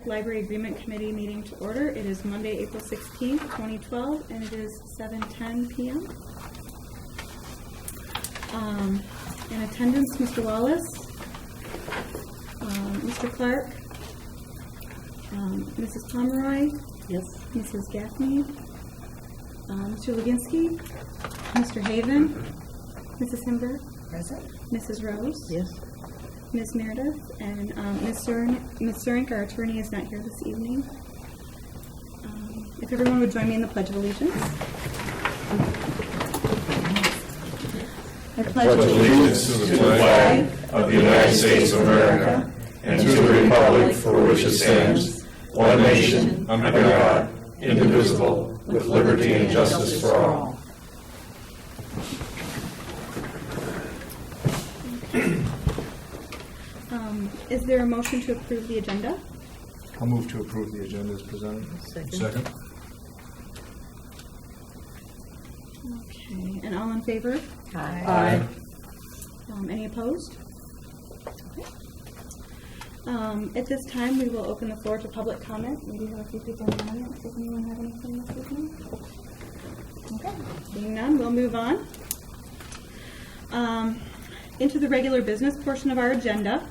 District Library Agreement Committee meeting to order. It is Monday, April 16th, 2012, and it is 7:10 p.m. In attendance, Mr. Wallace, Mr. Clark, Mrs. Pomeroy, Yes. Mrs. Gaffney, Mr. Leginski, Mr. Haven, Mrs. Himber, Present. Mrs. Rose, Yes. Ms. Meredith, and Ms. Surinck, our attorney, is not here this evening. If everyone would join me in the Pledge of Allegiance. I pledge allegiance to the flag of the United States of America and to the republic for which it stands, one nation, under God, indivisible, with liberty and justice for all. Is there a motion to approve the agenda? I'll move to approve the agenda as presented. Second. Okay, and all in favor? Aye. Any opposed? Okay. At this time, we will open the floor to public comment. We do have a few people in the audience. Does anyone have anything this evening? Okay, seeing none, we'll move on. Into the regular business portion of our agenda.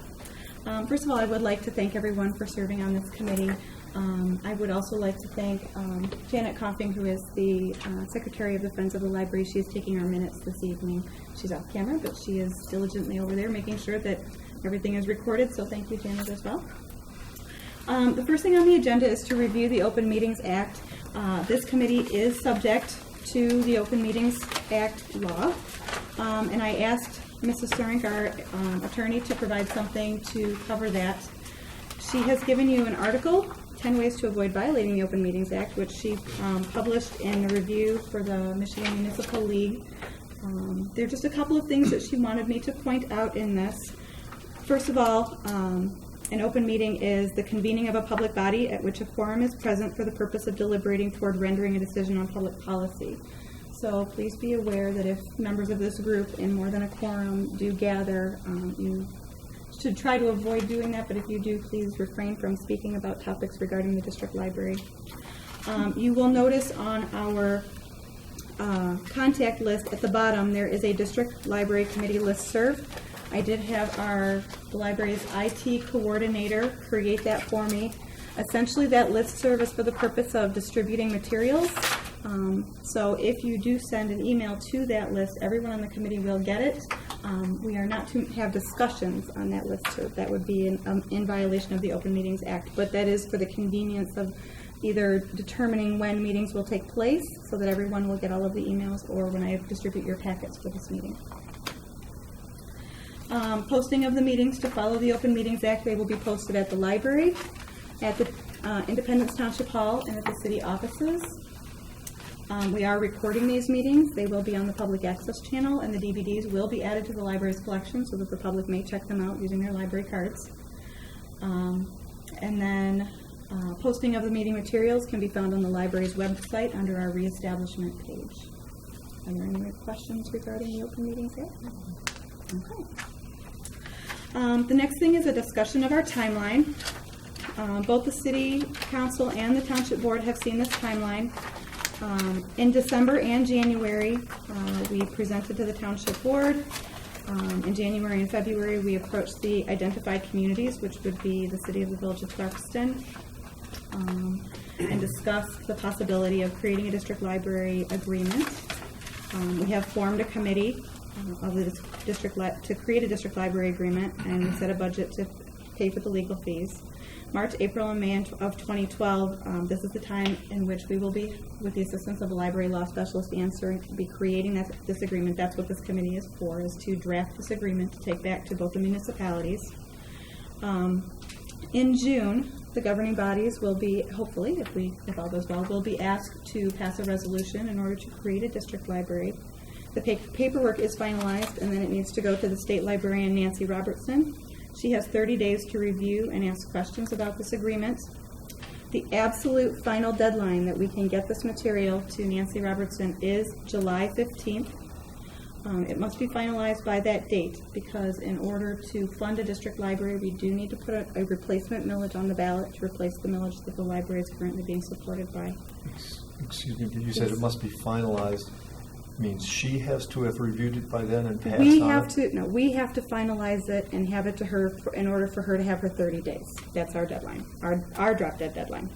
First of all, I would like to thank everyone for serving on this committee. I would also like to thank Janet Coughing, who is the Secretary of the Friends of the Library. She is taking our minutes this evening. She's off camera, but she is diligently over there making sure that everything is recorded, so thank you, Janet, as well. The first thing on the agenda is to review the Open Meetings Act. This committee is subject to the Open Meetings Act law, and I asked Mrs. Surinck, our attorney, to provide something to cover that. She has given you an article, 10 Ways to Avoid Violating the Open Meetings Act, which she published in a review for the Michigan Municipal League. There are just a couple of things that she wanted me to point out in this. First of all, an open meeting is the convening of a public body at which a quorum is present for the purpose of deliberating toward rendering a decision on public policy. So please be aware that if members of this group in more than a quorum do gather, you should try to avoid doing that, but if you do, please refrain from speaking about topics regarding the district library. You will notice on our contact list at the bottom, there is a district library committee listserv. I did have the library's IT coordinator create that for me. Essentially, that listserv is for the purpose of distributing materials. So if you do send an email to that list, everyone on the committee will get it. We are not to have discussions on that listserv. That would be in violation of the Open Meetings Act, but that is for the convenience of either determining when meetings will take place so that everyone will get all of the emails, or when I distribute your packets for this meeting. Posting of the meetings to follow the Open Meetings Act, they will be posted at the library, at the Independence Township Hall, and at the city offices. We are recording these meetings. They will be on the public access channel, and the DVDs will be added to the library's collection so that the public may check them out using their library cards. And then posting of the meeting materials can be found on the library's website under our reestablishment page. Are there any questions regarding the Open Meetings Act? Okay. The next thing is a discussion of our timeline. Both the City Council and the Township Board have seen this timeline. In December and January, we presented to the Township Board. In January and February, we approached the identified communities, which would be the City of the Village of Clarkston, and discussed the possibility of creating a district library agreement. We have formed a committee of the district to create a district library agreement, and we set a budget to pay for the legal fees. March, April, and May of 2012, this is the time in which we will be, with the assistance of a library law specialist, be creating this agreement. That's what this committee is for, is to draft this agreement to take back to both the municipalities. In June, the governing bodies will be, hopefully, if all goes well, will be asked to pass a resolution in order to create a district library. The paperwork is finalized, and then it needs to go to the state librarian, Nancy Robertson. She has 30 days to review and ask questions about this agreement. The absolute final deadline that we can get this material to Nancy Robertson is July 15th. It must be finalized by that date, because in order to fund a district library, we do need to put a replacement millage on the ballot to replace the millage that the library is currently being supported by. Excuse me, but you said it must be finalized, means she has to have reviewed it by then and passed We on have it? to, no, we have to finalize it and have it to her in order for her to have her 30 days. That's our deadline, our drop dead deadline.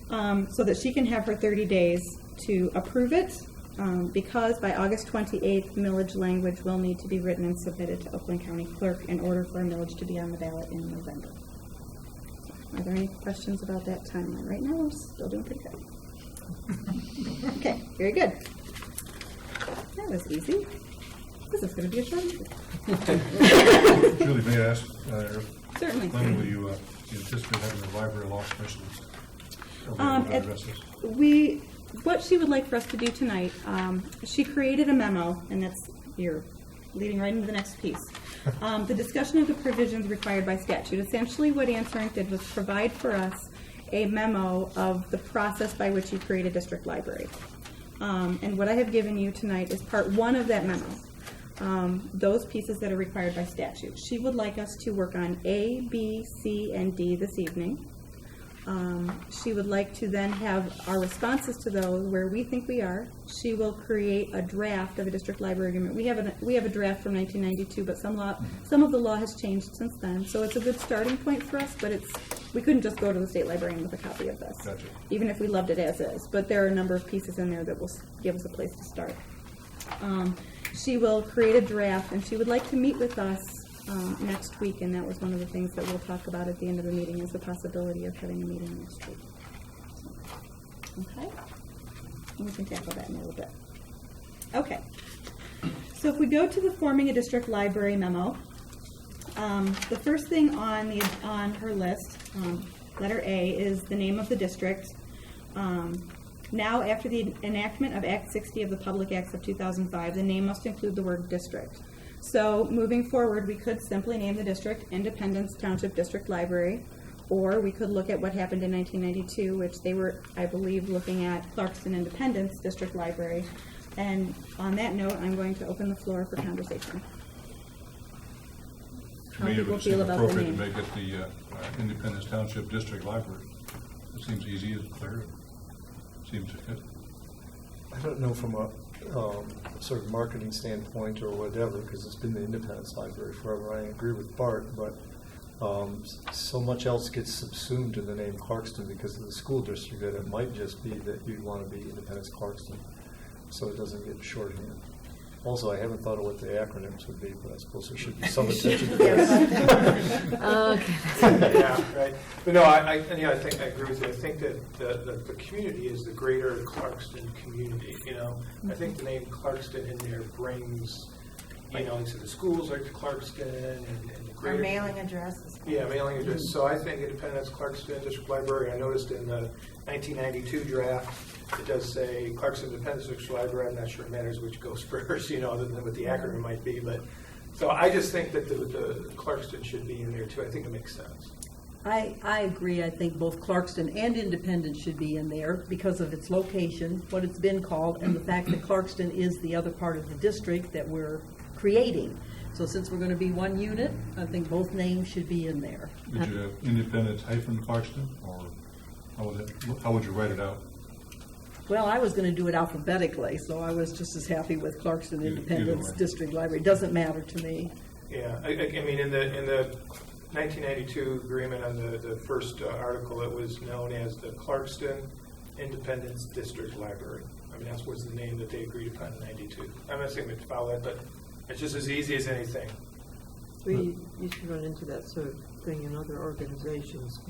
So that she can have her 30 days to approve it, because by August 28th, millage language will need to be written and submitted to Oakland County Clerk in order for a millage to be on the ballot in November. Are there any questions about that timeline? Right now, we're still doing pretty good. Okay, very good. That was easy. This is going to be a short one. Julie, may I ask, Certainly. when will you anticipate having a library law specialist? What she would like for us to do tonight, she created a memo, and that's, you're leading right into the next piece. The discussion of the provisions required by statute. Essentially what Answer Inc. did was provide for us a memo of the process by which you create a district library. And what I have given you tonight is part one of that memo. Those pieces that are required by statute. She would like us to work on A, B, C, and D this evening. She would like to then have our responses to those where we think we are. She will create a draft of a district library agreement. We have a draft from 1992, but some of the law has changed since then. So it's a good starting point for us, but we couldn't just go to the state librarian with a copy of this, Gotcha. even if we loved it as is. But there are a number of pieces in there that will give us a place to start. She will create a draft, and she would like to meet with us next week, and that was one of the things that we'll talk about at the end of the meeting, is the possibility of having a meeting next week. Okay? And we can tackle that in a little bit. Okay. So if we go to the forming a district library memo, the first thing on her list, letter A, is the name of the district. Now, after the enactment of Act 60 of the Public Acts of 2005, the name must include the word district. So moving forward, we could simply name the district Independence Township District Library, or we could look at what happened in 1992, which they were, I believe, looking at Clarkston Independence District Library. And on that note, I'm going to open the floor for conversation. To me, it would seem appropriate to make it the Independence Township District Library. It seems easy and clear. Seems to fit. I don't know from a sort of marketing standpoint or whatever, because it's been the Independence Library forever. I agree with Bart, but so much else gets subsumed in the name Clarkston because of the school district that it might just be that you'd want to be Independence Clarkston, so it doesn't get shorthand. Also, I haven't thought of what the acronyms would be, but I suppose there should be some attention to that. Okay. Yeah, right. But no, I think I agree with you. I think that the community is the greater Clarkston community. I think the name Clarkston in there brings, into the schools like Clarkston and the greater. Our mailing addresses. Yeah, mailing address. So I think Independence Clarkston District Library. I noticed in the 1992 draft. It does say Clarkston Independence District Library. I'm not sure it matters which goes first, other than what the acronym might be. But so I just think that the Clarkston should be in there too. I think it makes sense. I agree. I think both Clarkston and Independence should be in there because of its location, what it's been called, and the fact that Clarkston is the other part of the district that we're creating. So since we're going to be one unit, I think both names should be in there. Would you have Independence hyphen Clarkston, or how would you write it out? Well, I was going to do it alphabetically, so I was just as happy with Clarkston Independence District Library. It doesn't matter to me. Yeah, I mean, in the 1992 agreement on the first article, it was known as the Clarkston Independence District Library. I mean, that was the name that they agreed upon in 92. I'm not saying we have to follow that, but it's just as easy as anything. You should run into that sort of thing in other organizations.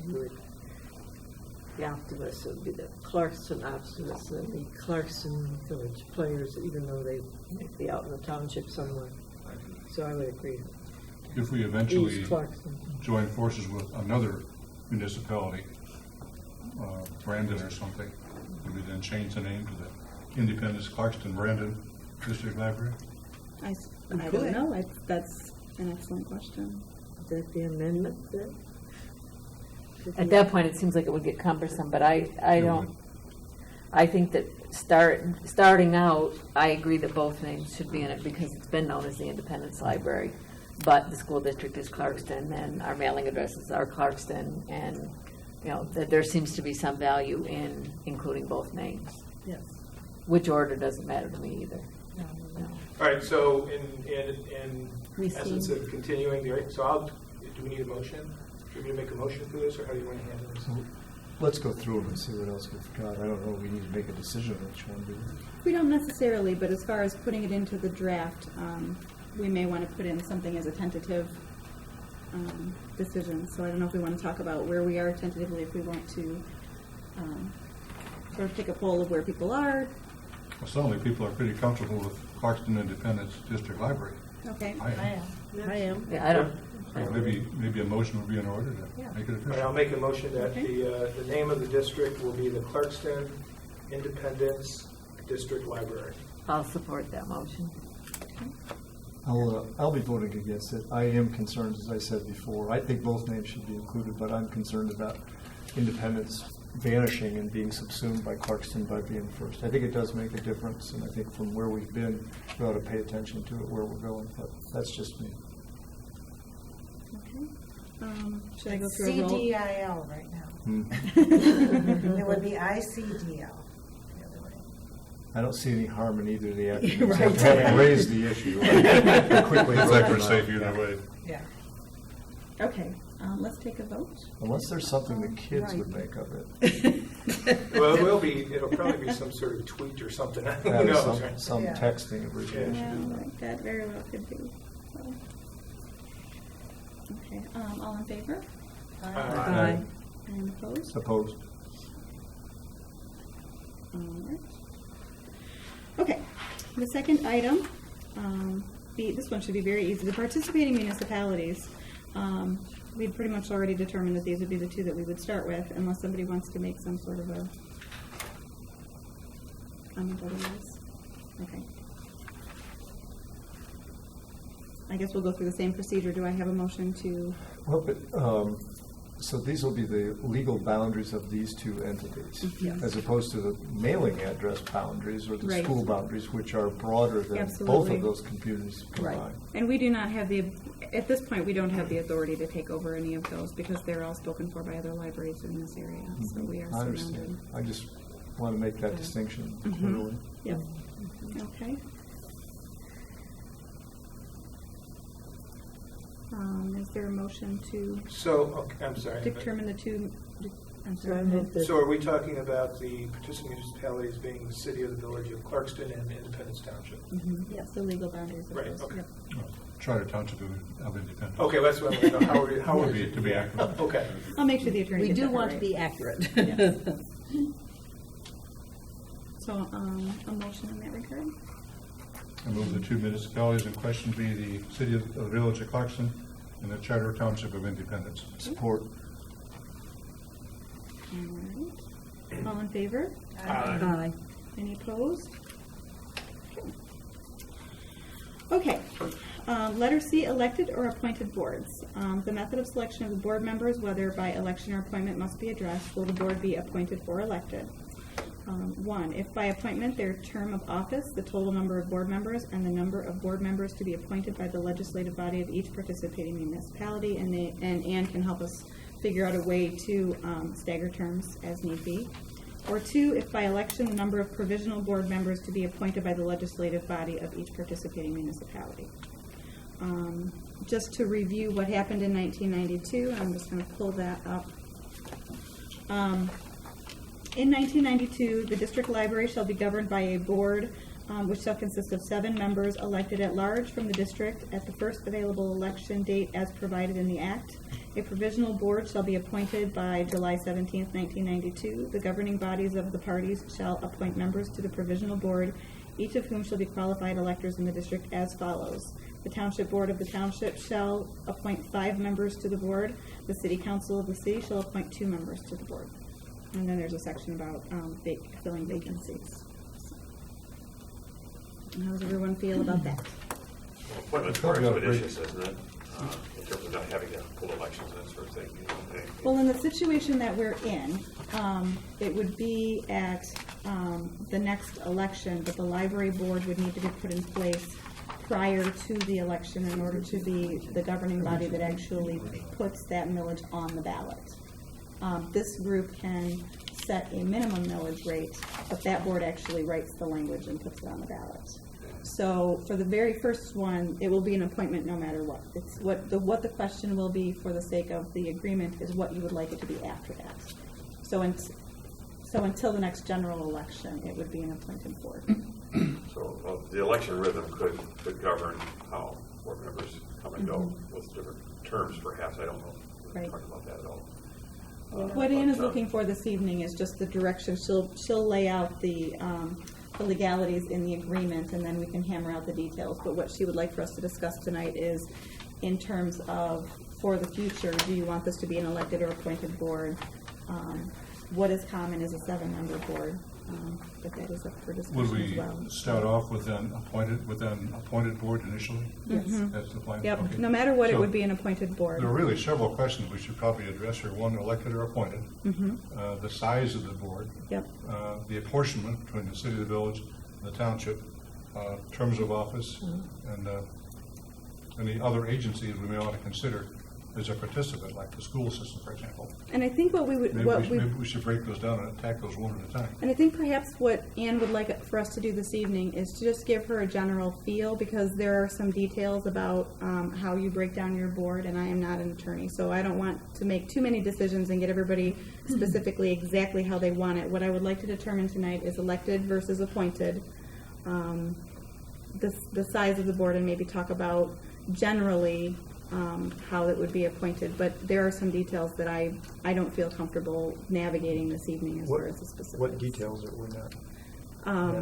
The activists would be the Clarkston activists and the Clarkston Village Players, even though they might be out in the township somewhere. So I would agree. If we eventually East Clarkston. join forces with another municipality, Brandon or something, would we then change the name to the Independence Clarkston Brandon District Library? I don't know. That's an excellent question. Is that the amendment there? At that point, it seems like it would get cumbersome, but I don't. I think that starting out, I agree that both names should be in it because it's been known as the Independence Library. But the school district is Clarkston and our mailing addresses are Clarkston, and, you know, that there seems to be some value in including both names. Yes. Which order doesn't matter to me either. No. All right, so in Receive. essence of continuing, do we need a motion? Do we need to make a motion for this, or how do you want to handle this? So let's go through them and see what else we've got. I don't know if we need to make a decision on which one, do we? We don't necessarily, but as far as putting it into the draft, we may want to put in something as a tentative decision. So I don't know if we want to talk about where we are tentatively, if we want to sort of take a poll of where people are. Well, certainly people are pretty comfortable with Clarkston Independence District Library. Okay. I am. I am. Yeah, I don't. So maybe a motion would be in order to make it All right, official. I'll make a motion that Okay. the name of the district will be the Clarkston Independence District Library. I'll support that motion. I'll be voting against it. I am concerned, as I said before. I think both names should be included, but I'm concerned about Independence vanishing and being subsumed by Clarkston by being first. I think it does make a difference, and I think from where we've been, we ought to pay attention to it, where we're going, but that's just me. Okay. Should I go through a roll? CDIL right now. It would be ICDL. I don't see any harm in either of the Right. acronyms. I haven't raised the issue. Quickly It's vote accurate on safe it. either way. Yeah. Okay, let's take a vote. Unless there's something the kids would make of it. Well, it'll probably be some sort of tweet or something. Who That is knows, right? some Yeah. texting abbreviation. Yeah, that very well could be. So. Okay, all in favor? Aye. And opposed? Opposed? All right. Okay, the second item, this one should be very easy. The participating municipalities, we'd pretty much already determined that these would be the two that we would start with, unless somebody wants to make some sort of a comment otherwise. Okay. I guess we'll go through the same procedure. Do I have a motion to? Well, but, so these will be the legal boundaries of these two entities, Yes. as opposed to the mailing address boundaries or the Right. school boundaries, which are broader than both Absolutely. of those computers Right. combined. And we do not have at this point, we don't have the authority to take over any of those because they're all spoken for by other libraries in this area. So we are I surrounded. understand. I just want to make that distinction Mhm. clearly. Yep. Okay. Is there a motion to So, okay, I'm sorry. determine the two? I'm So I sorry. move that. So are we talking about the participating municipalities being the city of the village of Clarkston and Independence Township? Mhm. Yes, the legal boundaries of Right, those. okay. Yep. Charter Township of Independence. Okay, that's what I want to know. How are we? To be accurate. Okay. I'll make sure the attorney We gets do that want to right. be accurate. Yes. So, a motion in that regard? I move the two municipalities in question be the city of the village of Clarkston and the Charter Township of Independence. Support. All right. All in favor? Aye. Any opposed? Okay. Letter C, elected or appointed boards. The method of selection of the board members, whether by election or appointment, must be addressed. Will the board be appointed or elected? 1, if by appointment, their term of office, the total number of board members, and the number of board members to be appointed by the legislative body of each participating municipality, and Ann can help us figure out a way to stagger terms as need be. Or 2, if by election, the number of provisional board members to be appointed by the legislative body of each participating municipality. Just to review what happened in 1992, I'm just going to pull that up. In 1992, the district library shall be governed by a board which shall consist of 7 members elected at large from the district at the first available election date as provided in the Act. A provisional board shall be appointed by July 17, 1992. The governing bodies of the parties shall appoint members to the provisional board, each of whom shall be qualified electors in the district as follows. The Township Board of the Township shall appoint 5 members to the board. The City Council of the City shall appoint 2 members to the board. And then there's a section about filling vacancies. And how does everyone feel about that? Appointments Probably are ought to break- expeditious, isn't it? in terms of not having to pull elections and that sort of thing. Well, in the situation that we're in, it would be at the next election, but the library board would need to be put in place prior to the election in order to be the governing body that actually puts that millage on the ballot. This group can set a minimum millage rate, but that board actually writes the language and puts it on the ballot. So for the very first one, it will be an appointment no matter what. It's what the question will be for the sake of the agreement is what you would like it to be after that. So until the next general election, it would be an appointed board. So the election rhythm could govern how board members come and go with different terms, perhaps. I don't know. We haven't talked about that at all. What Ann is looking for this evening is just the direction. She'll lay out the legalities in the agreement, and then we can hammer out the details. But what she would like for us to discuss tonight is in terms of, for the future, do you want this to be an elected or appointed board? What is common is a 7-member board, but that is up for Would discussion as we well. start off with an appointed board initially? Yes. That's the plan? Yep. Okay. No matter what, it So would be an appointed board. there are really several questions we should probably address here. One, elected or appointed, the size of the board, Yep. the apportionment between the city, the village, and the township, terms of office, and any other agencies we may want to consider as a participant, like the school system, for example. And I think what we would, Maybe we should break those down and attack those one at a time. And I think perhaps what Ann would like for us to do this evening is to just give her a general feel, because there are some details about how you break down your board, and I am not an attorney, so I don't want to make too many decisions and get everybody specifically exactly how they want it. What I would like to determine tonight is elected versus appointed, the size of the board, and maybe talk about generally how it would be appointed, but there are some details that I don't feel comfortable navigating this evening as far as the specifics. What details are we not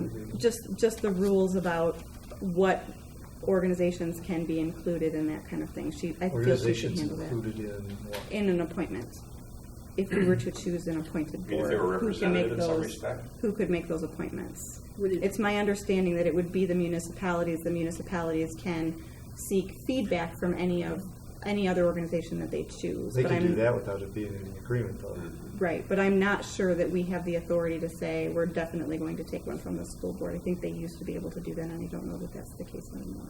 navigating? Just the rules about what organizations can be included in that kind of thing. I feel she should Organizations handle that. included in what? In an appointment. If we were to choose an appointed I mean, if they were board, who can make representative in some those, respect. who could make those appointments? Would it- It's my understanding that it would be the municipalities. The municipalities can seek feedback from any other organization that they choose. They but can do I'm- that without it being in the agreement, though. Right, but I'm not sure that we have the authority to say we're definitely going to take one from the school board. I think they used to be able to do that, and I don't know that that's the case anymore.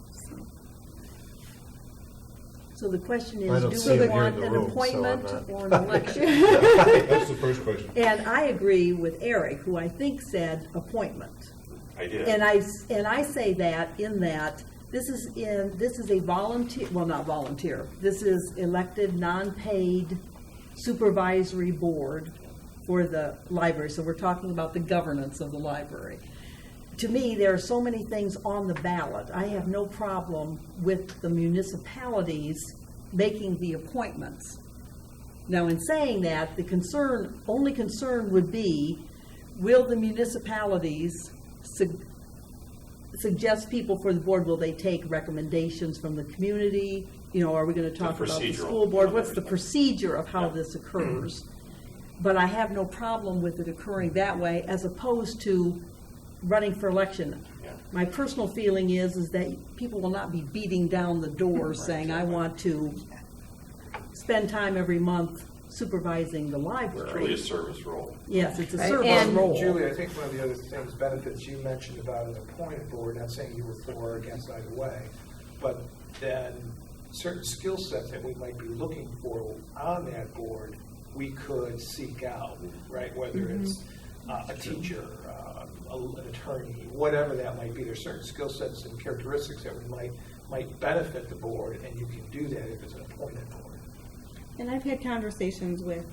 So the question I is, don't do see we it here in want the an room, so I'm appointment not- or an election? That's the first question. And I agree with Eric, who I think said appointment. I did. And I say that in that this is a volunteer, well, not volunteer, this is elected, non-paid supervisory board for the library. So we're talking about the governance of the library. To me, there are so many things on the ballot. I have no problem with the municipalities making the appointments. Now, in saying that, the only concern would be, will the municipalities suggest people for the board? Will they take recommendations from the community? You know, are we going to talk about the procedural. school board? What's the procedure of how this occurs? But I have no problem with it occurring that way, as opposed to running for election. Yeah. My personal feeling is that people will not be beating down the door saying, I want to spend time every month supervising the It's really library. a service role. Yes, it's a Right. service And role. Julie, I think one of the other things, benefits you mentioned about an appointed board, not saying you were for or against either way, but then certain skill sets that we might be looking for on that board, we could seek out, right? Whether it's a teacher, an attorney, whatever that might be. There's certain skill sets and characteristics that we might benefit the board, and you can do that if it's an appointed board. And I've had conversations with,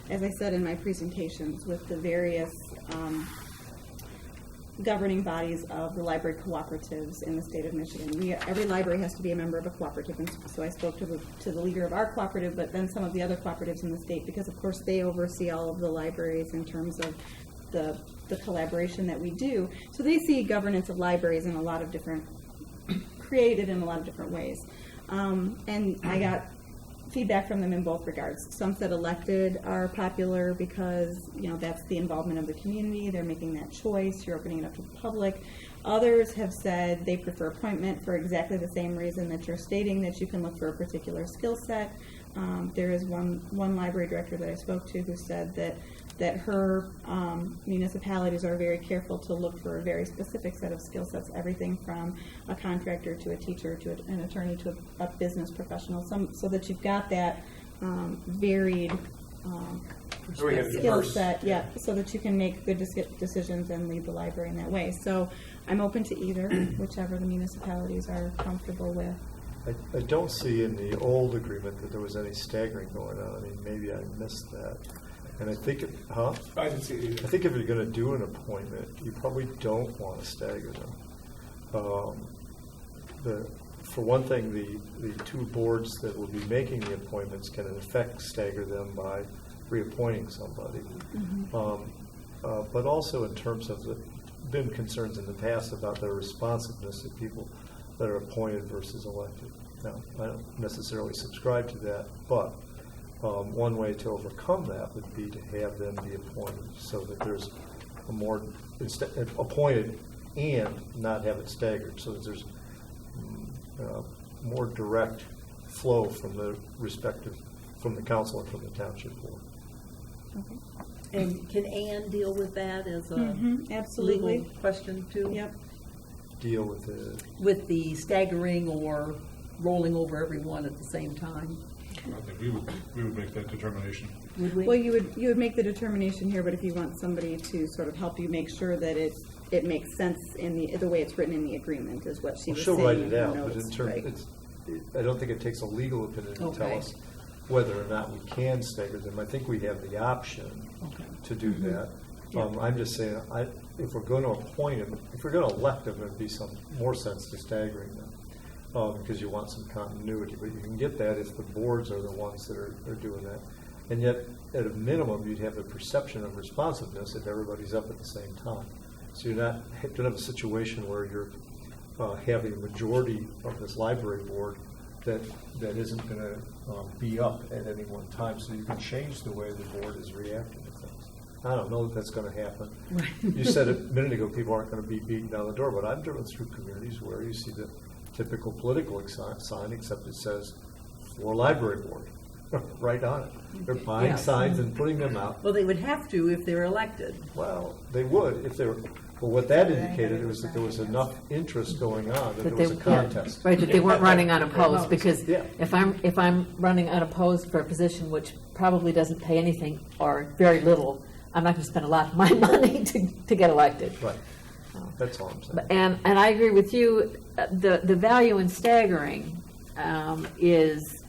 as I said in my presentations, with the various governing bodies of the library cooperatives in the state of Michigan. Every library has to be a member of a cooperative, and so I spoke to the leader of our cooperative, but then some of the other cooperatives in the state, because of course they oversee all of the libraries in terms of the collaboration that we do. So they see governance of libraries in a lot of different, created in a lot of different ways. And I got feedback from them in both regards. Some said elected are popular because, you know, that's the involvement of the community. They're making that choice. You're opening it up to the public. Others have said they prefer appointment for exactly the same reason that you're stating, that you can look for a particular skill set. There is one library director that I spoke to who said that her municipalities are very careful to look for a very specific set of skill sets, everything from a contractor to a teacher to an attorney to a business professional, so that you've got that varied So we have skill diverse. set, yeah, so that you can make good decisions and lead the library in that way. So I'm open to either, whichever the municipalities are comfortable with. I don't see in the old agreement that there was any staggering going on. I mean, maybe I missed that. And I think, I didn't see it either. I think if you're going to do an appointment, you probably don't want to stagger them. For one thing, the two boards that will be making the appointments can in effect stagger them by reappointing somebody. But also in terms of been concerns in the past about the responsiveness of people that are appointed versus elected. Now, I don't necessarily subscribe to that, but one way to overcome that would be to have them be appointed so that there's a more appointed and not have it staggered, so that there's more direct flow from the council and from the township board. Okay. And can Ann deal with that as a Absolutely. legal question too? Yep. Deal with it. With the staggering or rolling over everyone at the same time? I think we would make that determination. Would we? Well, you would make the determination here, but if you want somebody to sort of help you make sure that it makes sense in the way it's written in the agreement is what she was She'll saying. write it in her out, but in notes, terms, right. I don't think it takes a legal opinion to tell Okay. us whether or not we can stagger them. I think we have the option Okay. to do that. I'm just saying, if we're going to appoint them, if we're going to elect them, there'd be some more sense to staggering them, because you want some continuity. But you can get that if the boards are the ones that are doing that. And yet, at a minimum, you'd have the perception of responsiveness if everybody's up at the same time. So you don't have a situation where you're having a majority of this library board that isn't going to be up at any one time. So you can change the way the board is reacting to things. I don't know if that's going to happen. Right. You said a minute ago people aren't going to be beaten down the door, but I've driven through communities where you see the typical political sign, except it says for library board right on it. They're buying Yeah. signs and putting them out. Well, they would have to if they're elected. Well, they would if they were. Well, what that indicated was that there was enough interest going on that there was a contest. Right, that they weren't running unopposed, because Yeah. if I'm running unopposed for a position which probably doesn't pay anything or very little, I'm not going to spend a lot of my money to get elected. Right. That's all I'm saying. And I agree with you, the value in staggering is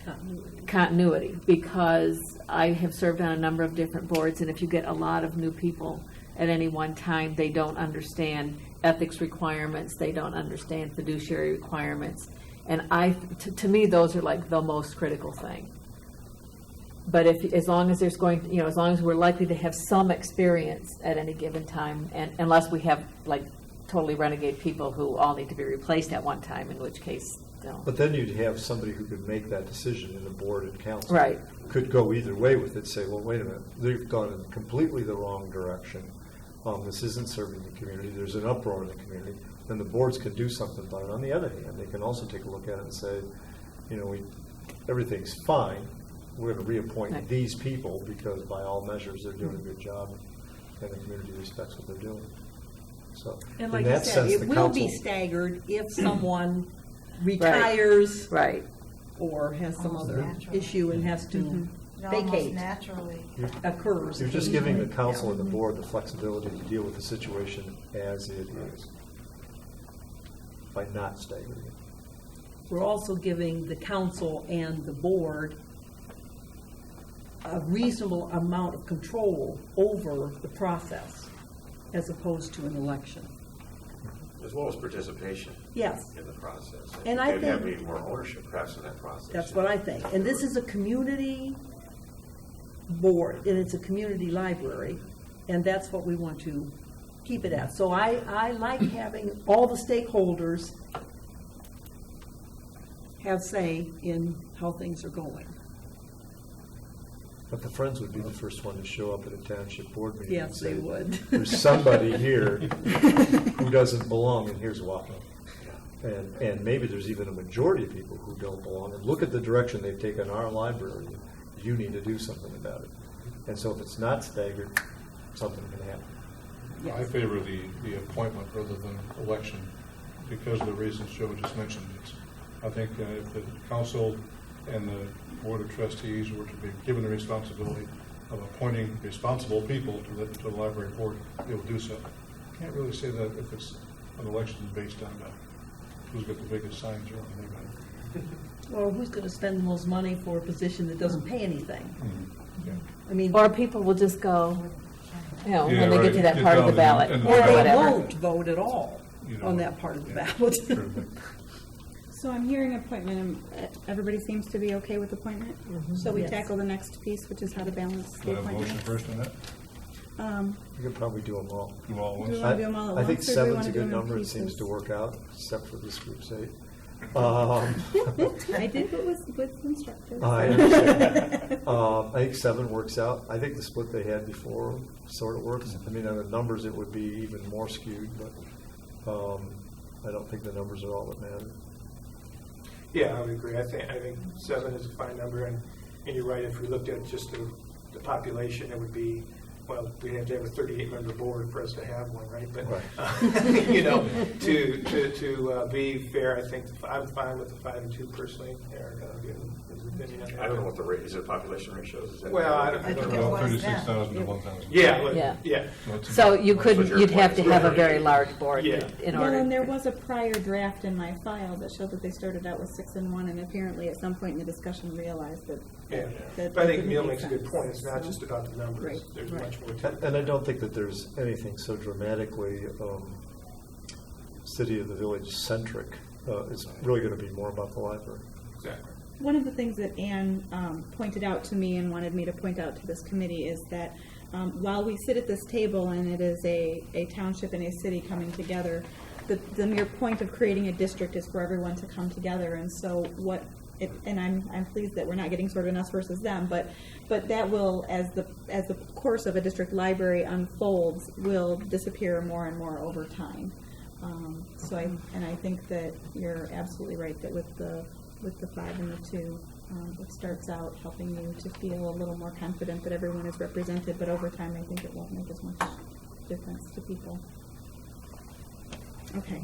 continuity, because I have served on a number of different boards, and if you get a lot of new people at any one time, they don't understand ethics requirements, they don't understand fiduciary requirements, and to me, those are like the most critical thing. But as long as as long as we're likely to have some experience at any given time, and unless we have like totally renegade people who all need to be replaced at one time, in which case, But then you'd have somebody who could make that decision in the board and council. Right. Could go either way with it, say, well, wait a minute, they've gone in completely the wrong direction. This isn't serving the community, there's an uproar in the community, then the boards can do something about it. On the other hand, they can also take a look at it and say, everything's fine, we're going to reappoint Right. these people because by all measures, they're doing a good job and the community respects what they're doing. So, And in like you that said, sense, it the will be council. staggered if someone retires right. or has some Almost other naturally. issue and has to It almost vacate, naturally. occurs. You're just giving the occasionally. council and the board the flexibility to deal with the situation as it is by not staggering it. We're also giving the council and the board a reasonable amount of control over the process as opposed to an election. As well as participation Yes, in the process. And I They'd have think- maybe more ownership perhaps in that process. that's what I think. And this is a community board, and it's a community library, and that's what we want to keep it at. So I like having all the stakeholders have say in how things are going. But the Friends would be the first one to show up at a township board meeting. and Yes, they say, would. There's somebody here who doesn't belong, and here's why. And maybe there's even a majority of people who don't belong, and look at the direction they've taken our library. You need to do something about it. And so if it's not staggered, something can happen. I favor the appointment rather than election because of the reasons Joe just mentioned. I think if the council and the board of trustees were to be given the responsibility of appointing responsible people to the library board, they will do so. Can't really say that if it's an election based on who's got the biggest signs around the neighborhood. Or who's going to spend the most money for a position that doesn't pay anything? Mm-hmm. Yeah. I mean, Or people will just go, Yeah, when they right. get to that Get part of down the ballot, and- or or they whatever. won't vote at all You know, on that part of the yeah, ballot. sure. So I'm hearing appointment, everybody seems to be okay with appointment? So we Yes. tackle the next piece, which is how to balance Do the I have a motion appointment. first on that? You could probably do them all. Do all at Do once? we wanna do them all at I think once, or do we 7's wanna a do good them in number. It seems pieces? to work out, except for this group's 8. I did what was instructed. I understand. I think 7 works out. I think the split they had before sort of works. I mean, on the numbers, it would be even more skewed, but I don't think the numbers are all that matter. Yeah, I would agree. I think 7 is a fine number, and you're right, if we looked at just the population, it would be, well, we'd have to have a 38-member board for us to have one, right? But, Right. you know, to be fair, I think I'm fine with the 5 and 2 personally. Eric, I don't get his opinion on that. I don't know what the rate, is it population ratios? Is that- Well, I don't think know. it was 36,000 to 1,000. Yeah, Yeah. yeah. So you That's what couldn't, your you'd have to point is. have a very large board Yeah. in Well, and order. there was a prior draft in my file that showed that they started out with 6 and 1, and apparently at some point in the discussion realized that. Yeah, that but I think didn't Neil make makes a good sense, point. It's not so. just about the numbers. Right, There's right. much more to it. And I don't think that there's anything so dramatically city of the village centric. It's really going to be more about the library. Exactly. One of the things that Anne pointed out to me and wanted me to point out to this committee is that while we sit at this table and it is a township and a city coming together, the mere point of creating a district is for everyone to come together. And so and I'm pleased that we're not getting sort of an us versus them, but that will, as the course of a district library unfolds, will disappear more and more over time. I think that you're absolutely right that with the 5 and the 2, it starts out helping you to feel a little more confident that everyone is represented, but over time I think it won't make as much difference to people. Okay.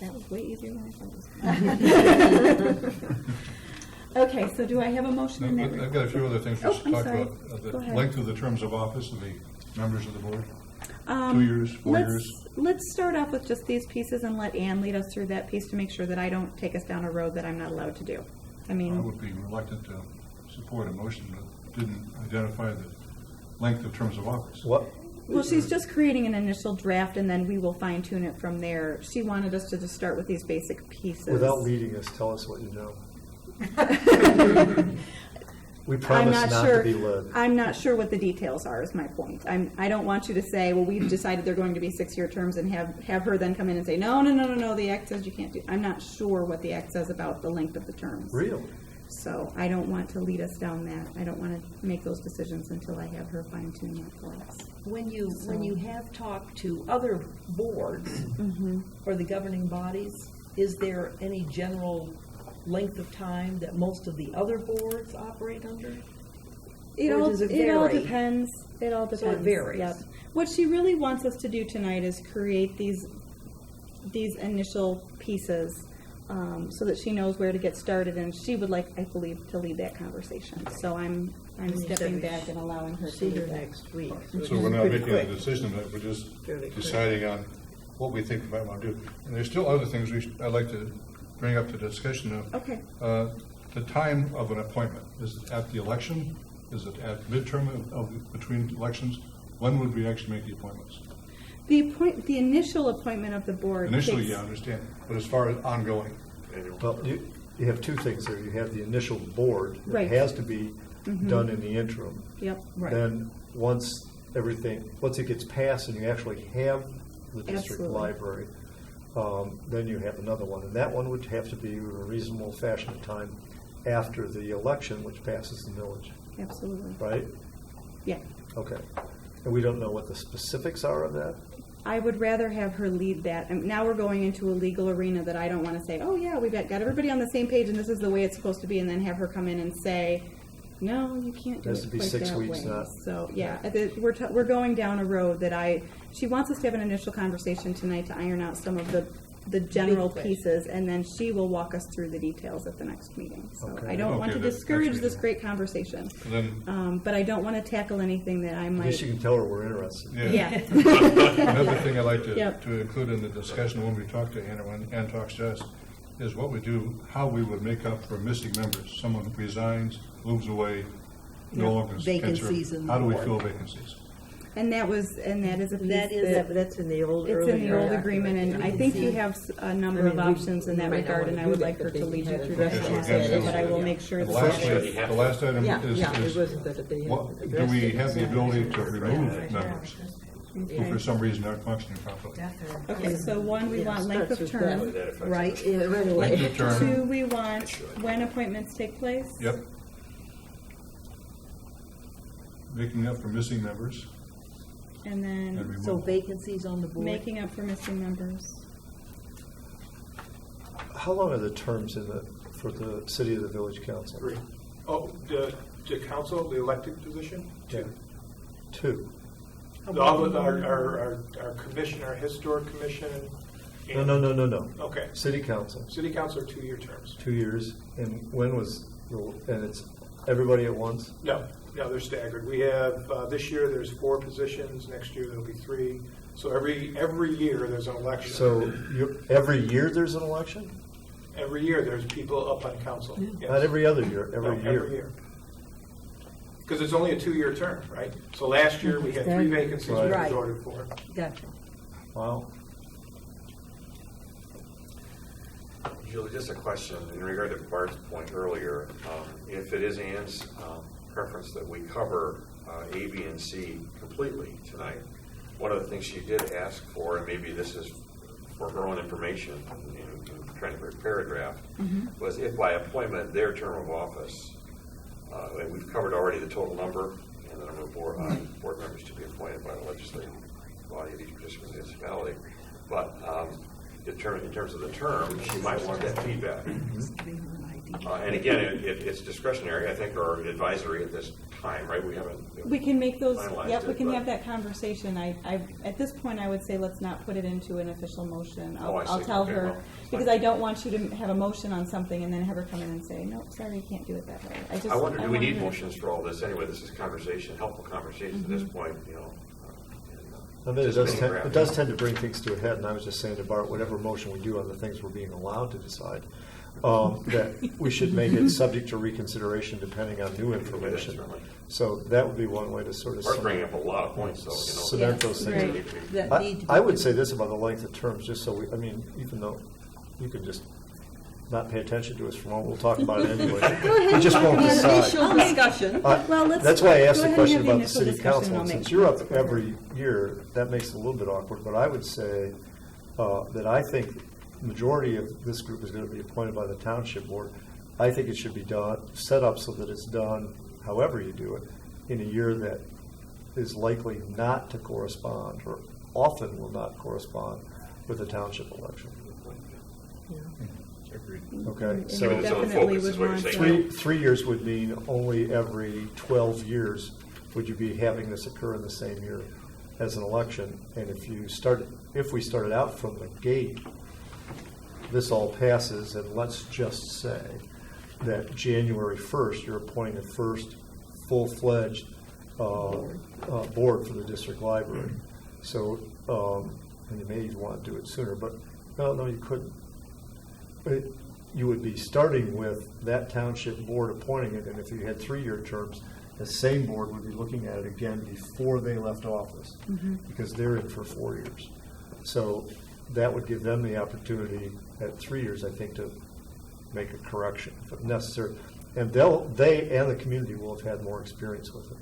That was way easier than I thought it was. Okay, so do I have a motion in that? I've got a few other things Oh, just to I'm talk sorry. about. Go The ahead. length of the terms of office of the members of the board. 2 years, 4 years. Let's start off with just these pieces and let Ann lead us through that piece to make sure that I don't take us down a road that I'm not allowed to do. I I mean, would be reluctant to support a motion that didn't identify the length of terms of office. What? well, she's just creating an initial draft and then we will fine tune it from there. She wanted us to just start with these basic pieces. Without leading us, tell us what you know. We I'm promise not not sure. to be led. I'm not sure what the details are. Is my point. I don't want you to say, well, we've decided they're going to be 6-year terms, and have her then come in and say, no. The act says you can't do. I'm not sure what the act says about the length of the terms. Really? So I don't want to lead us down that. I don't want to make those decisions until I have her fine tune that for us. When you have talked to other boards or the governing bodies, is there any general length of time that most of the other boards operate under? It Or all does it it all vary? depends. It all depends. So it varies. Yep. What she really wants us to do tonight is create these initial pieces so that she knows where to get started, and she would like, I believe, to lead that conversation. So I'm And you stepping said we back and allowing her to See her lead that. next week. So we're not pretty making a quick. decision, but we're just Fairly quick. deciding on what we think we might want to do. And there's still other things I'd like to bring up to discussion of. Okay. The time of an appointment, is it at the election? Is it at midterm between elections? When would we actually make the appointments? The initial appointment of the board. Initially, takes- yeah, I understand, but as far as ongoing, Well, you have two things there. You have the initial board that Right. has to be done in the interim. Yep. Right. Then, once it gets passed and you actually have the district Absolutely. library, then you have another one. And that one would have to be in a reasonable fashion of time after the election, which passes the millage. Absolutely. right? Yeah. Okay. And we don't know what the specifics are of that? I would rather have her lead that. And now we're going into a legal arena that I don't want to say, oh yeah, we've got everybody on the same page and this is the way it's supposed to be, and then have her come in and say, no, you can't do Has it to be quite 6 that weeks, way. not- So, yeah, we're going down a road that she wants us to have an initial conversation tonight to iron out some of the general Big pieces, and then she will walk us through the details at the next meeting. So Okay. I don't want Okay, to the next discourage this meeting. great conversation, And then, but I don't want to tackle anything that I I guess might, you can tell her we're interested. yeah. another thing I'd like Yep. to include in the discussion when we talk to Ann, or when Ann talks to us, is what we do, how we would make up for missing members. Someone resigns, moves away, no Yep. longer can serve. Vacancies in the How do we board. fill vacancies? And that is a piece That is- that, That's in the old it's earlier. in the old agreement, and I think you have a number of I mean, options in we that might not regard, and wanna I do would that, like her but to they lead you had through it that Okay, so process, again, but I will make sure The that last that is. item, the last item Yeah, is, yeah, it wasn't that they what, had. do we have the ability to remove members who Okay. for some reason aren't functioning properly? Definitely. Okay, so one, we Yeah, want length of starts with term. that. Right? Yeah, right away. Length of term, Two, we want when appointments take place. yep. Making up for missing members. And And then remove. So vacancies on the board? making up for missing members. How long are the terms for the city of the village council? 3. Oh, the council, the elected position? 2. Yeah. 2. All of our commission, our historic commission. and- No. Okay. City council, City council are 2-year terms. 2 years, and when was, and it's everybody at once? No, they're staggered. We have, this year, there's 4 positions, next year there'll be 3. So every year, there's an election. So every year there's an election? Every year, there's people up on council. Yes. Not every other year, No, every year. Because it's only a 2-year term, right? So last year, we had 3 vacancies we Right. voted for. Gotcha. Wow. Julie, just a question in regard to Bart's point earlier. If it is Ann's preference that we cover A, B, and C completely tonight, one of the things she did ask for, and maybe this is for her own information in trying to prepare a draft, was if by appointment their term of office, and we've covered already the total number and the number of board members to be appointed by the legislative body of each particular municipality, but in terms of the term, she might want that feedback. And again, it's discretionary, I think, or advisory at this time, right? We can make those, finalized yep, we it, can but- have that conversation. At this point, I would say let's not put it into an official motion. Oh, I I'll see. tell Okay, her, well, it's because fine. I don't want you to have a motion on something and then have her come in and say, nope, sorry, you can't do it that way. I wonder, do we want need her- motions for all this? Anyway, this is conversation, helpful conversation at this point, you know. I mean, it just does being tend, it does tend to bring things to a head, and I was just saying to Bart, whatever motion we do on the things we're being allowed to decide, that we should make it subject to reconsideration depending on new information. certainly. So that would be one way to sort of. Bart's bringing up a lot of points, though, you know. Cement those things. Right. That need to be. I would say this about the length of terms, just so we, I mean, even though you can just not pay attention to us for a moment, we'll talk about it anyway. We just won't decide. Initial discussion. Well, let's That's why I asked go the ahead and question have the about the initial city discussion, council, I'll and make since you're up sure. every year, that makes it a little bit awkward, but I would say that I think the majority of this group is going to be appointed by the township board. I think it should be done, set up so that it's done, however you do it, in a year that is likely not to correspond, or often will not correspond with the township election. Agreed. Okay, And so you Given its own definitely focus is would what you're want saying. to- 3 years would mean only every 12 years would you be having this occur in the same year as an election. And if we started out from the gate, this all passes, and let's just say that January 1st, you're appointing the first full-fledged board for the district library. So, and you may even want to do it sooner, but no, you couldn't. But you would be starting with that township board appointing it, and if you had 3-year terms, the same board would be looking at it again before they left office, because they're in for 4 years. So that would give them the opportunity at 3 years, I think, to make a correction if necessary. And they and the community will have had more experience with it.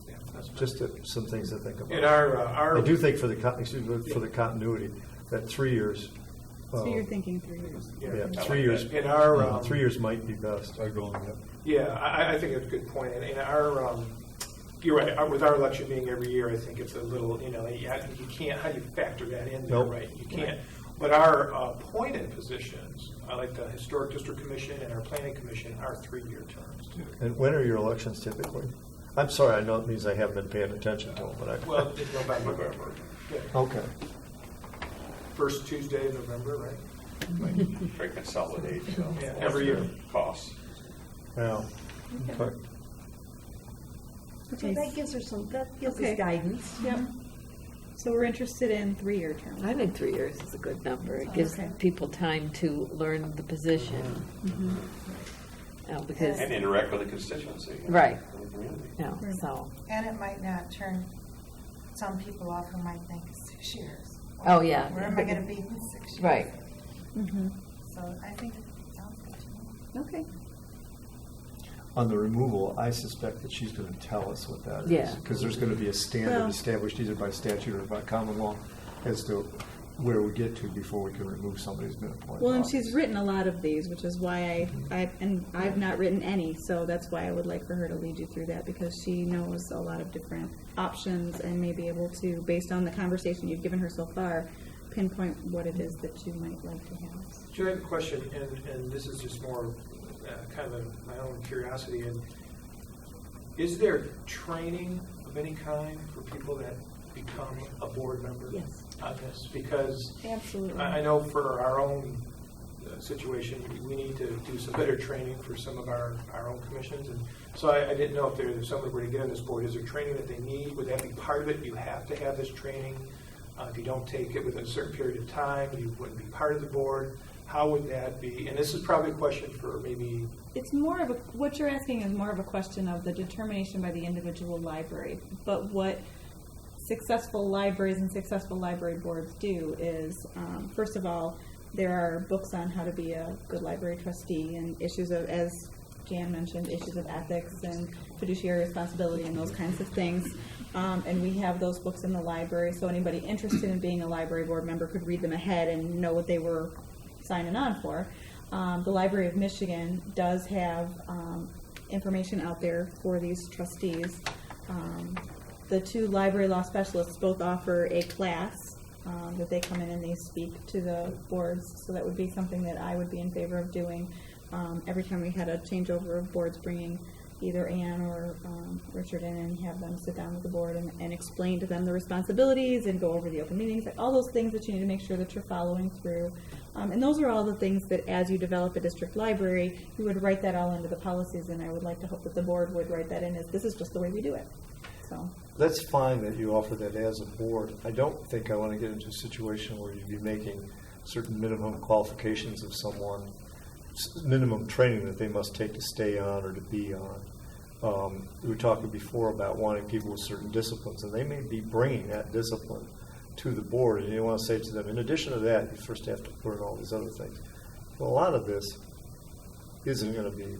Yeah, that's Just some things to think In about. our I do think for the continuity, that 3 years. So you're thinking 3 years. Yeah, 3 years. In our, 3 years might be best. I go on that. Yeah, I think it's a good point. And our, you're right, with our election being every year, I think it's a little, you can't, how do you factor that in there, Nope. right? You can't. But our appointed positions, like the Historic District Commission and our Planning Commission, are 3-year terms too. And when are your elections typically? I'm sorry, I know it means I haven't been paying attention to them, but I. Well, it's November. Yeah. Okay. First Tuesday of November, right? Very consolidate, Yeah, every year. Costs. Yeah. Okay. So that gives her that gives Okay. us guidance. Yep. So we're interested in 3-year terms. I think 3 years is a good number. It gives Okay. people time to learn the position. Because, And interact with the constituency. Right. And the community. Right. so, And it might not turn some people off who might think 6 years. Oh, yeah. Where am I going to be in 6 years? right. Mhm. So I think it sounds good to me. Okay. On the removal, I suspect that she's going to tell us what that is. Yeah. Because there's going to be a standard Well- established either by statute or by common law as to where we get to before we can remove somebody who's been appointed. Well, and to she's office. written a lot of these, which is why I've not written any, so that's why I would like for her to lead you through that, because she knows a lot of different options and may be able to, based on the conversation you've given her so far, pinpoint what it is that you might like to have. So I have a question, and this is just more kind of my own curiosity. And is there training of any kind for people that become a board member? Yes. On this? Because Absolutely. I know for our own situation, we need to do some better training for some of our own commissions. And so I didn't know if somebody were to get on this board, is there training that they need? Would that be part of it? You have to have this training. If you don't take it within a certain period of time, you wouldn't be part of the board. How would that be? And this is probably a question for maybe. It's more of what you're asking is more of a question of the determination by the individual library. But what successful libraries and successful library boards do is, first of all, there are books on how to be a good library trustee and issues of, as Jan mentioned, issues of ethics and fiduciary responsibility and those kinds of things. And we have those books in the library, so anybody interested in being a library board member could read them ahead and know what they were signing on for. The Library of Michigan does have information out there for these trustees. The two library law specialists both offer a class that they come in and they speak to the boards, so that would be something that I would be in favor of doing. Every time we had a changeover of boards, bringing either Ann or Richard in and have them sit down with the board and explain to them the responsibilities and go over the open meetings, like all those things that you need to make sure that you're following through. And those are all the things that as you develop a district library, you would write that all into the policies, and I would like to hope that the board would write that in as this is just the way we do it. So. That's fine that you offer that as a board. I don't think I want to get into a situation where you'd be making certain minimum qualifications of someone, minimum training that they must take to stay on or to be on. We were talking before about wanting people with certain disciplines, and they may be bringing that discipline to the board, and you want to say to them, in addition to that, you first have to learn all these other things. Well, a lot of this isn't going to be,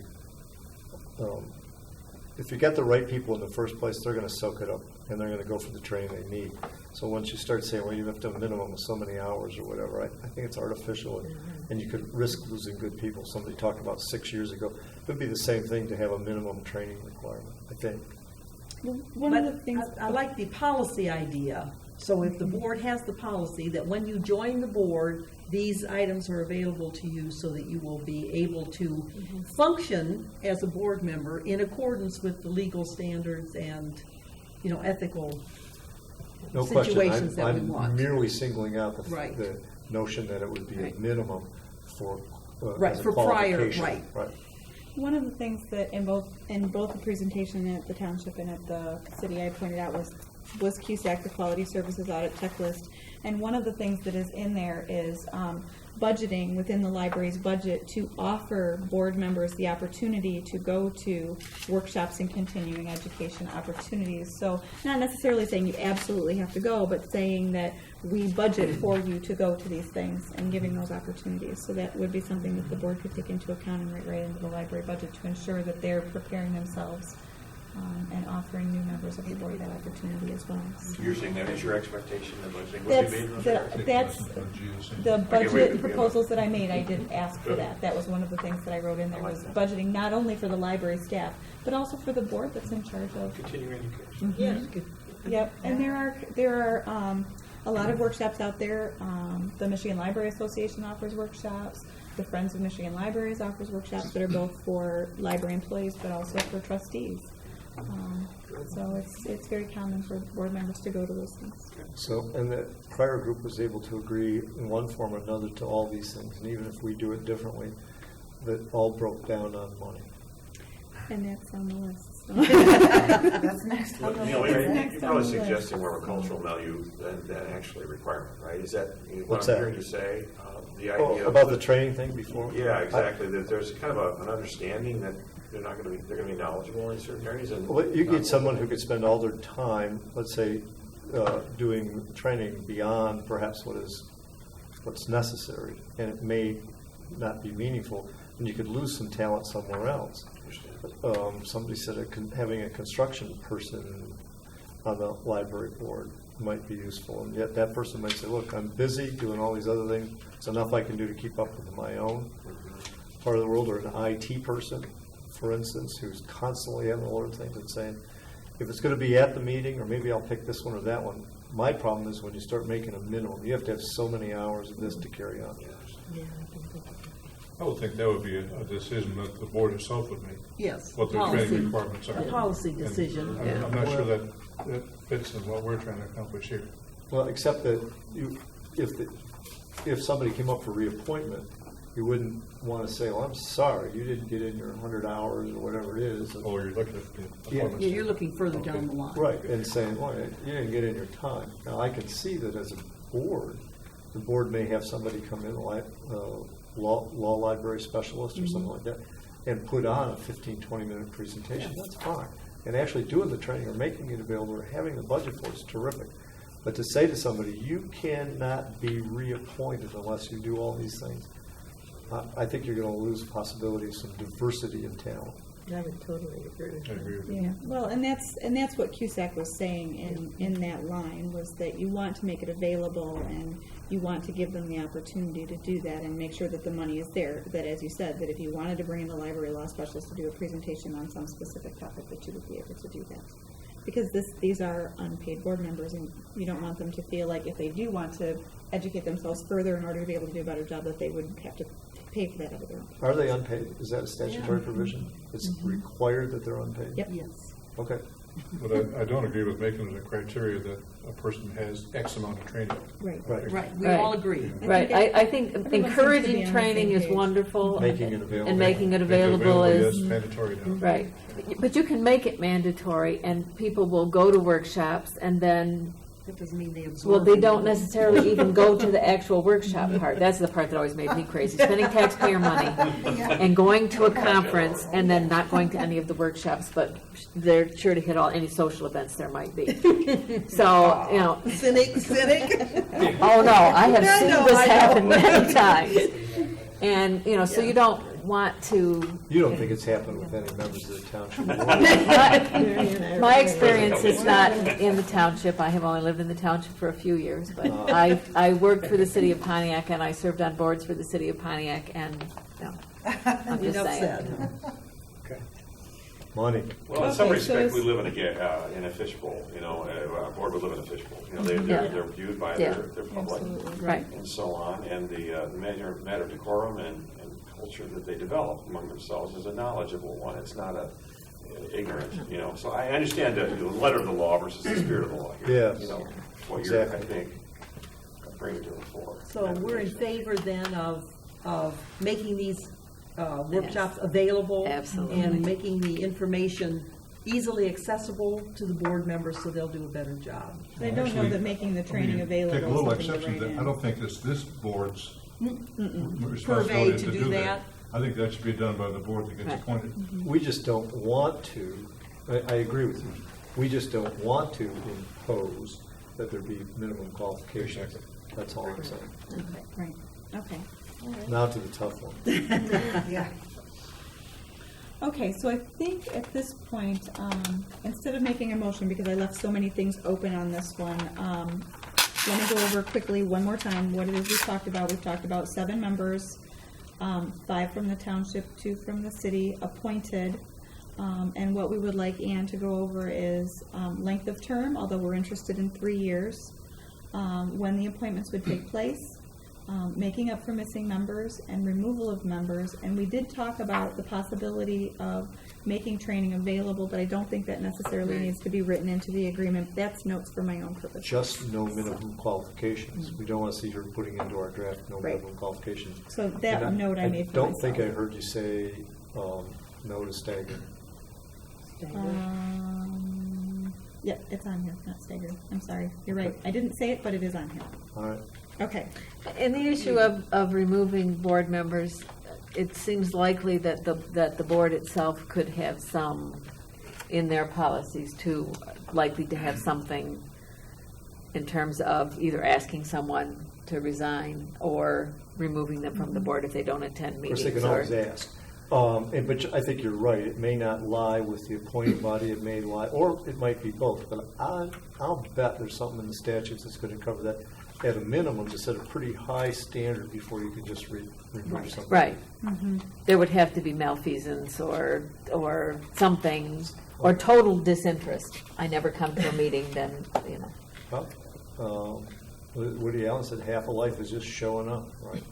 if you get the right people in the first place, they're going to soak it up, and they're going to go for the training they need. So once you start saying, well, you have to have a minimum of so many hours or whatever, I think it's artificial, and you could risk losing good people. Somebody talked about 6 years ago. It would be the same thing to have a minimum training requirement, I think. One of the things I like the policy idea. So if the board has the policy that when you join the board, these items are available to you so that you will be able to function as a board member in accordance with the legal standards and, ethical No question. situations that we I'm want. merely singling out Right. the notion that it would be a Right. minimum for Right, as a for prior, qualification. right. One of the things that in both the presentation at the township and at the city I pointed out was QSAC, the Quality Services Audit Checklist. And one of the things that is in there is budgeting within the library's budget to offer board members the opportunity to go to workshops and continuing education opportunities. So not necessarily saying you absolutely have to go, but saying that we budget for you to go to these things and giving those opportunities. So that would be something that the board could take into account and write right into the library budget to ensure that they're preparing themselves and offering new members of the board that opportunity as well. You're saying that is your expectation that budgeting would be made? That's the Okay, budget wait, proposals that I made, I did ask for that. That was one of the things that I wrote in there, was budgeting not only for the library staff, but also for the board that's in charge of. Continuing education. Yes, good. Yep, and there are a lot of workshops out there. The Michigan Library Association offers workshops. The Friends of Michigan Libraries offers workshops that are both for library employees, but also for trustees. So it's very common for board members to go to those things. So, and the prior group was able to agree in one form or another to all these things, and even if we do it differently, that all broke down on money. And that's on the list. So. That's next on the You know, list. you're Next on probably the list. suggesting more of a cultural value than actually a requirement, right? Is that what What's I'm that? hearing you say? The Oh, idea of about the training thing before? Yeah, exactly. That there's kind of an understanding that they're going to be knowledgeable in certain areas. And Well, you get someone who could spend all their time, let's say, doing training beyond perhaps what's necessary, and it may not be meaningful, and you could lose some talent somewhere else. Somebody said having a construction person on the library board might be useful, and yet that person might say, look, I'm busy doing all these other things, it's enough I can do to keep up with my own part of the world, or an IT person, for instance, who's constantly having to learn things and saying, if it's going to be at the meeting, or maybe I'll pick this one or that one. My problem is when you start making a minimum, you have to have so many hours of this to carry on. I would think that would be a decision that the board itself would make. Yes. What their Policy. training requirements are. A policy And decision. I'm not sure that fits in what we're trying to accomplish here. Well, except that if somebody came up for reappointment, you wouldn't want to say, well, I'm sorry, you didn't get in your 100 hours or whatever it is. Or you're looking at the Yeah. appointments. Yeah, you're looking further down the line. Right, and saying, well, you didn't get in your time. Now, I can see that as a board, the board may have somebody come in, like law library specialist or something like that, and put on a 15, 20-minute presentation. That's fine. And actually doing the training or making it available or having the budget for it is terrific. But to say to somebody, you cannot be reappointed unless you do all these things, I think you're going to lose the possibility of some diversity of talent. I would totally agree with I that. agree with you. Yeah, well, and that's what CUSAC was saying in that line, was that you want to make it available and you want to give them the opportunity to do that and make sure that the money is there. That, as you said, that if you wanted to bring in the library law specialist to do a presentation on some specific topic, that you would be able to do that. Because these are unpaid board members, and you don't want them to feel like if they do want to educate themselves further in order to be able to do a better job, that they would have to pay for that out of their own. Are they unpaid? Is that a statutory provision? It's required that they're unpaid? Yep. Yes. Okay. But I don't agree with making it a criteria that a person has X amount of training. Right. Right. Right, we Right. all agree. Right, I think everyone seems to be encouraging on the training same is page. wonderful. Making it available. And making it Make it available yes, is, mandatory now. right. But you can make it mandatory and people will go to workshops and then, That doesn't mean they absorb. well, they it. don't necessarily even go to the actual workshop part. That's the part that always made me crazy, spending taxpayer money and going to a conference and then not going to any of the workshops, but they're sure to hit any social events there might be. So, you know, Cynic. oh no, I have I seen know, this I know. happen many times. And, you know, so you don't want to, You don't think it's happened with any members of the township? my experience is not in the township. I have only lived in the township for a few years, but I worked for the city of Pontiac and I served on boards for the city of Pontiac and, no, I'm just Enough saying. said. Money. Well, in some Okay, so respects, we it's- live in a fishbowl, you know, a board would live in a fishbowl. You know, Yeah. they're viewed by Yeah. their public Right. and so on, and the matter of decorum and culture that they develop among themselves is a knowledgeable one. It's not a ignorant, you know. So I understand the letter of the law versus the spirit of the law here. Yes. You know, what you're, I Exactly. think, bringing to the fore. So we're in favor then of making these workshops available. Absolutely. And making the information easily accessible to the board members so they'll do a better job. I don't know that making the training available Take a is little something to exception to write that. in. I don't think it's this board's Purvey responsibility to do that. I think that should be done by the board that gets Right. appointed. We just don't want to, I agree with you, we just don't want to impose that there be minimum qualifications. That's all I'm saying. Okay, right, okay. Now to the tough one. Yeah. Okay, so I think at this point, instead of making a motion, because I left so many things open on this one, let me go over quickly one more time what it is we've talked about. We've talked about 7 members, 5 from the township, 2 from the city appointed. And what we would like Ann to go over is length of term, although we're interested in 3 years, when the appointments would take place, making up for missing members and removal of members. And we did talk about the possibility of making training available, but I don't think that necessarily needs to be written into the agreement. That's notes for my own purposes. Just no minimum qualifications. We don't want to see her putting into our draft no Right. minimum qualifications. So that note I made for don't think I myself. heard you say no to staggering. Yeah, it's on here, not staggered. I'm sorry. You're right. I didn't say it, but it is on here. All right. Okay. And the issue of removing board members, it seems likely that the board itself could have some in their policies too, likely to have something in terms of either asking someone to resign or removing them from the board if they don't attend Of course, meetings. they can always ask. But I think you're right. It may not lie with the appointed body. It may lie, or it might be both. But I'll bet there's something in the statutes that's going to cover that. At a minimum, to set a pretty high standard before you can just remove something. Right. There would have to be malfeasance or something, or total disinterest. I never come to a meeting, then, you know. Well, Woody Allen said half a life is just showing up, right?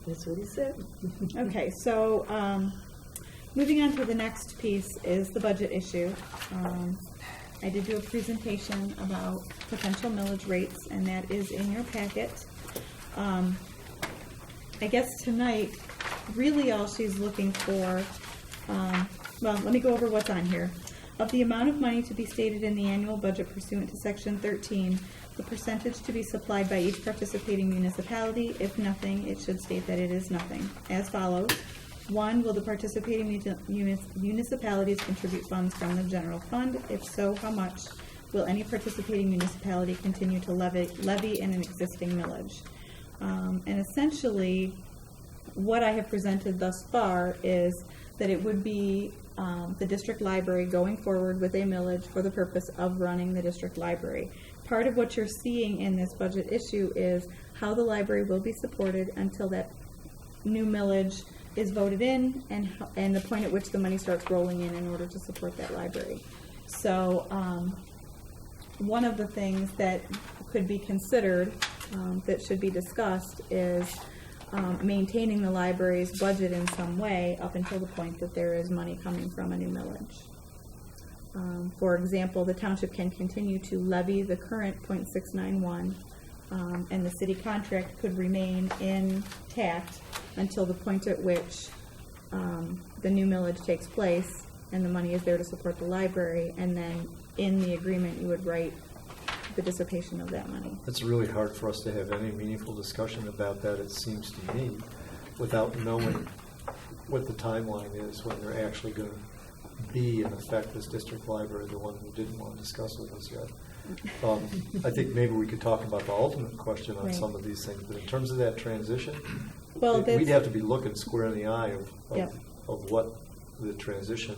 That's what he said. Okay, so moving on to the next piece is the budget issue. I did do a presentation about potential millage rates, and that is in your packet. I guess tonight, really all she's looking for, well, let me go over what's on here. Of the amount of money to be stated in the annual budget pursuant to Section 13, the percentage to be supplied by each participating municipality, if nothing, it should state that it is nothing, as follows. 1, will the participating municipalities contribute funds from the general fund? If so, how much? Will any participating municipality continue to levy in an existing millage? And essentially, what I have presented thus far is that it would be the district library going forward with a millage for the purpose of running the district library. Part of what you're seeing in this budget issue is how the library will be supported until that new millage is voted in and the point at which the money starts rolling in order to support that library. So one of the things that could be considered that should be discussed is maintaining the library's budget in some way up until the point that there is money coming from a new millage. For example, the township can continue to levy the current .691, and the city contract could remain intact until the point at which the new millage takes place and the money is there to support the library, and then in the agreement you would write the dissipation of that money. It's really hard for us to have any meaningful discussion about that, it seems to me, without knowing what the timeline is when they're actually going to be in effect this district library, the one we didn't want to discuss with us yet. I think maybe we could talk about the ultimate question on Right. some of these things, but in terms of that transition, Well, we'd have to be looking square in the eye Yep. of what the transition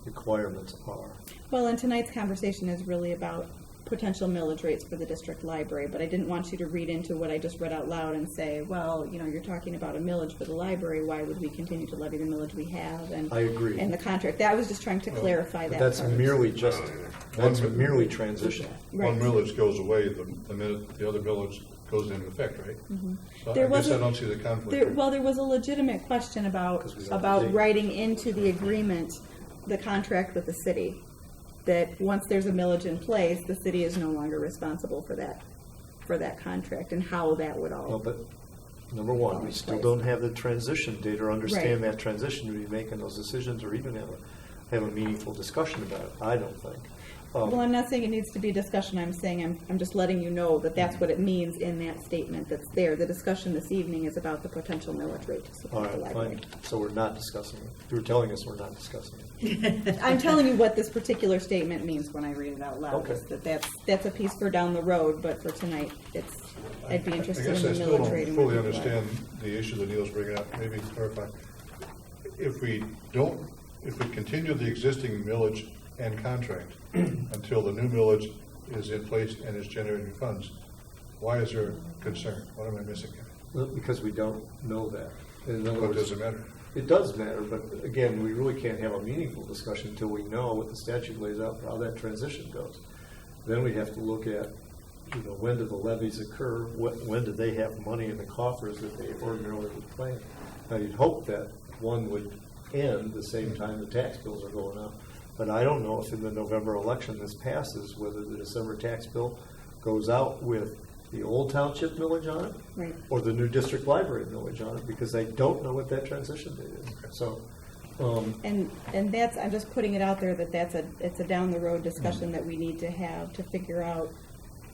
requirements are. Well, and tonight's conversation is really about potential millage rates for the district library, but I didn't want you to read into what I just read out loud and say, well, you know, you're talking about a millage for the library, why would we continue to levy the millage we have? And I agree. And the contract, that was just trying to clarify But that that's part. merely transition. Right. One millage goes away the minute the other millage goes into effect, right? So There I guess was I a- don't see the conflict. There, there. well, there was a legitimate question about 'Cause we don't have a date. writing into the agreement the contract with the city, that once there's a millage in place, the city is no longer responsible for that contract and how that would all. Well, but number one, we still don't have the transition date or understand Right. that transition to be making those decisions or even have a meaningful discussion about it, I don't think. Well, I'm not saying it needs to be discussion, I'm saying I'm just letting you know that that's what it means in that statement that's there. The discussion this evening is about the potential millage rate to All support the right, library. fine. So we're not discussing it. You were telling us we're not discussing it. I'm telling you what this particular statement means when I read it out loud. Okay. Is that's a piece for down the road, but for tonight, it's I'd be I interested guess in I the still millage rate. don't and fully what it's like. understand the issue that Neil's bringing up, maybe clarify. If we continue the existing millage and contract until the new millage is in place and is generating funds, why is there concern? What am I missing here? Well, because we don't know that. In other What words, does it matter? It does matter, but again, we really can't have a meaningful discussion until we know what the statute lays out, how that transition goes. Then we have to look at, when do the levies occur? When do they have money in the coffers that they ordinarily would plan? Now, you'd hope that one would end the same time the tax bills are going up. But I don't know if in the November election this passes, whether the December tax bill goes out with the old township millage on it, Right. or the new district library millage on it, because I don't know what that transition date is. So, And that's, I'm just putting it out there that it's a down the road discussion that we need to have to figure out.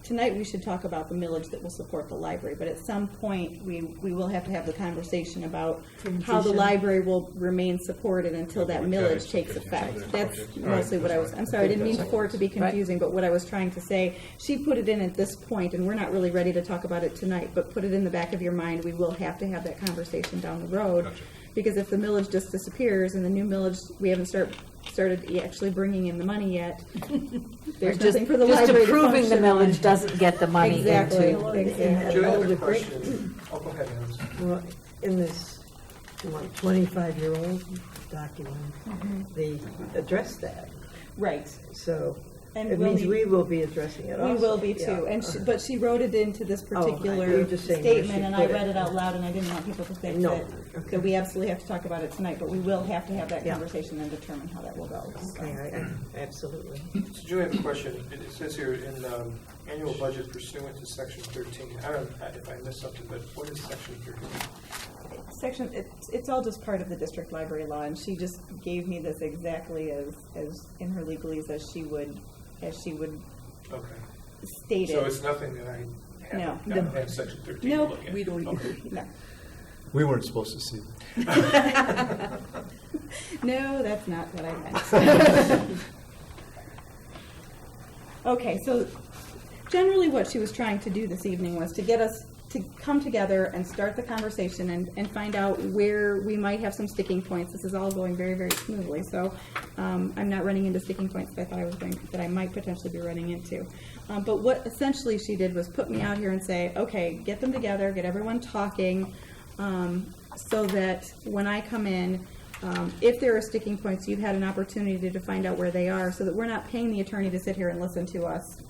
Tonight, we should talk about the millage that will support the library, but at some point, we will have to have the conversation about how the Transition. library will remain supported until that Okay, millage so takes continue effect. there. That's Okay. All right, mostly what I was, that's I'm sorry, I didn't mean that's for it to be confusing, but what I was trying to say, she put it in at this point, and we're not really ready to talk about it tonight, but put it in the back of your mind, we will have to have that conversation down the road. Gotcha. Because if the millage just disappears and the new millage, we haven't started actually bringing in the money yet, there's Just nothing for the library to approving the function on. millage doesn't get the money Exactly. into. Exactly. Julie, I have Oh, a the break- question. Oh, go ahead, Nancy. Well, in this 25-year-old document, they address that. Right. So And it we'll means need- we will be addressing it also. We will be too, Yeah. and but she wrote it into this Oh, you're particular just saying where she statement, and I put read it. it out loud, and I didn't want people to think No. that Okay. we absolutely have to talk about it tonight, but we will have to have that Yeah. conversation and determine how that will go. Okay, absolutely. So Julie, I have a question. It says here in annual budget pursuant to section 13. I don't know if I missed something, but what is section 13? Section, it's all just part of the district library law, and she just gave me this exactly as in her legalese as she would Okay. state So it. it's nothing that I No. haven't have section 13 No, to look at? we don't Okay. No. we weren't supposed to see. No, that's not what I meant. Okay, so generally what she was trying to do this evening was to get us to come together and start the conversation and find out where we might have some sticking points. This is all going very, very smoothly, so I'm not running into sticking points that I thought that I might potentially be running into. But what essentially she did was put me out here and say, okay, get them together, get everyone talking, so that when I come in, if there are sticking points, you've had an opportunity to find out where they are, so that we're not paying the attorney to sit here and listen to us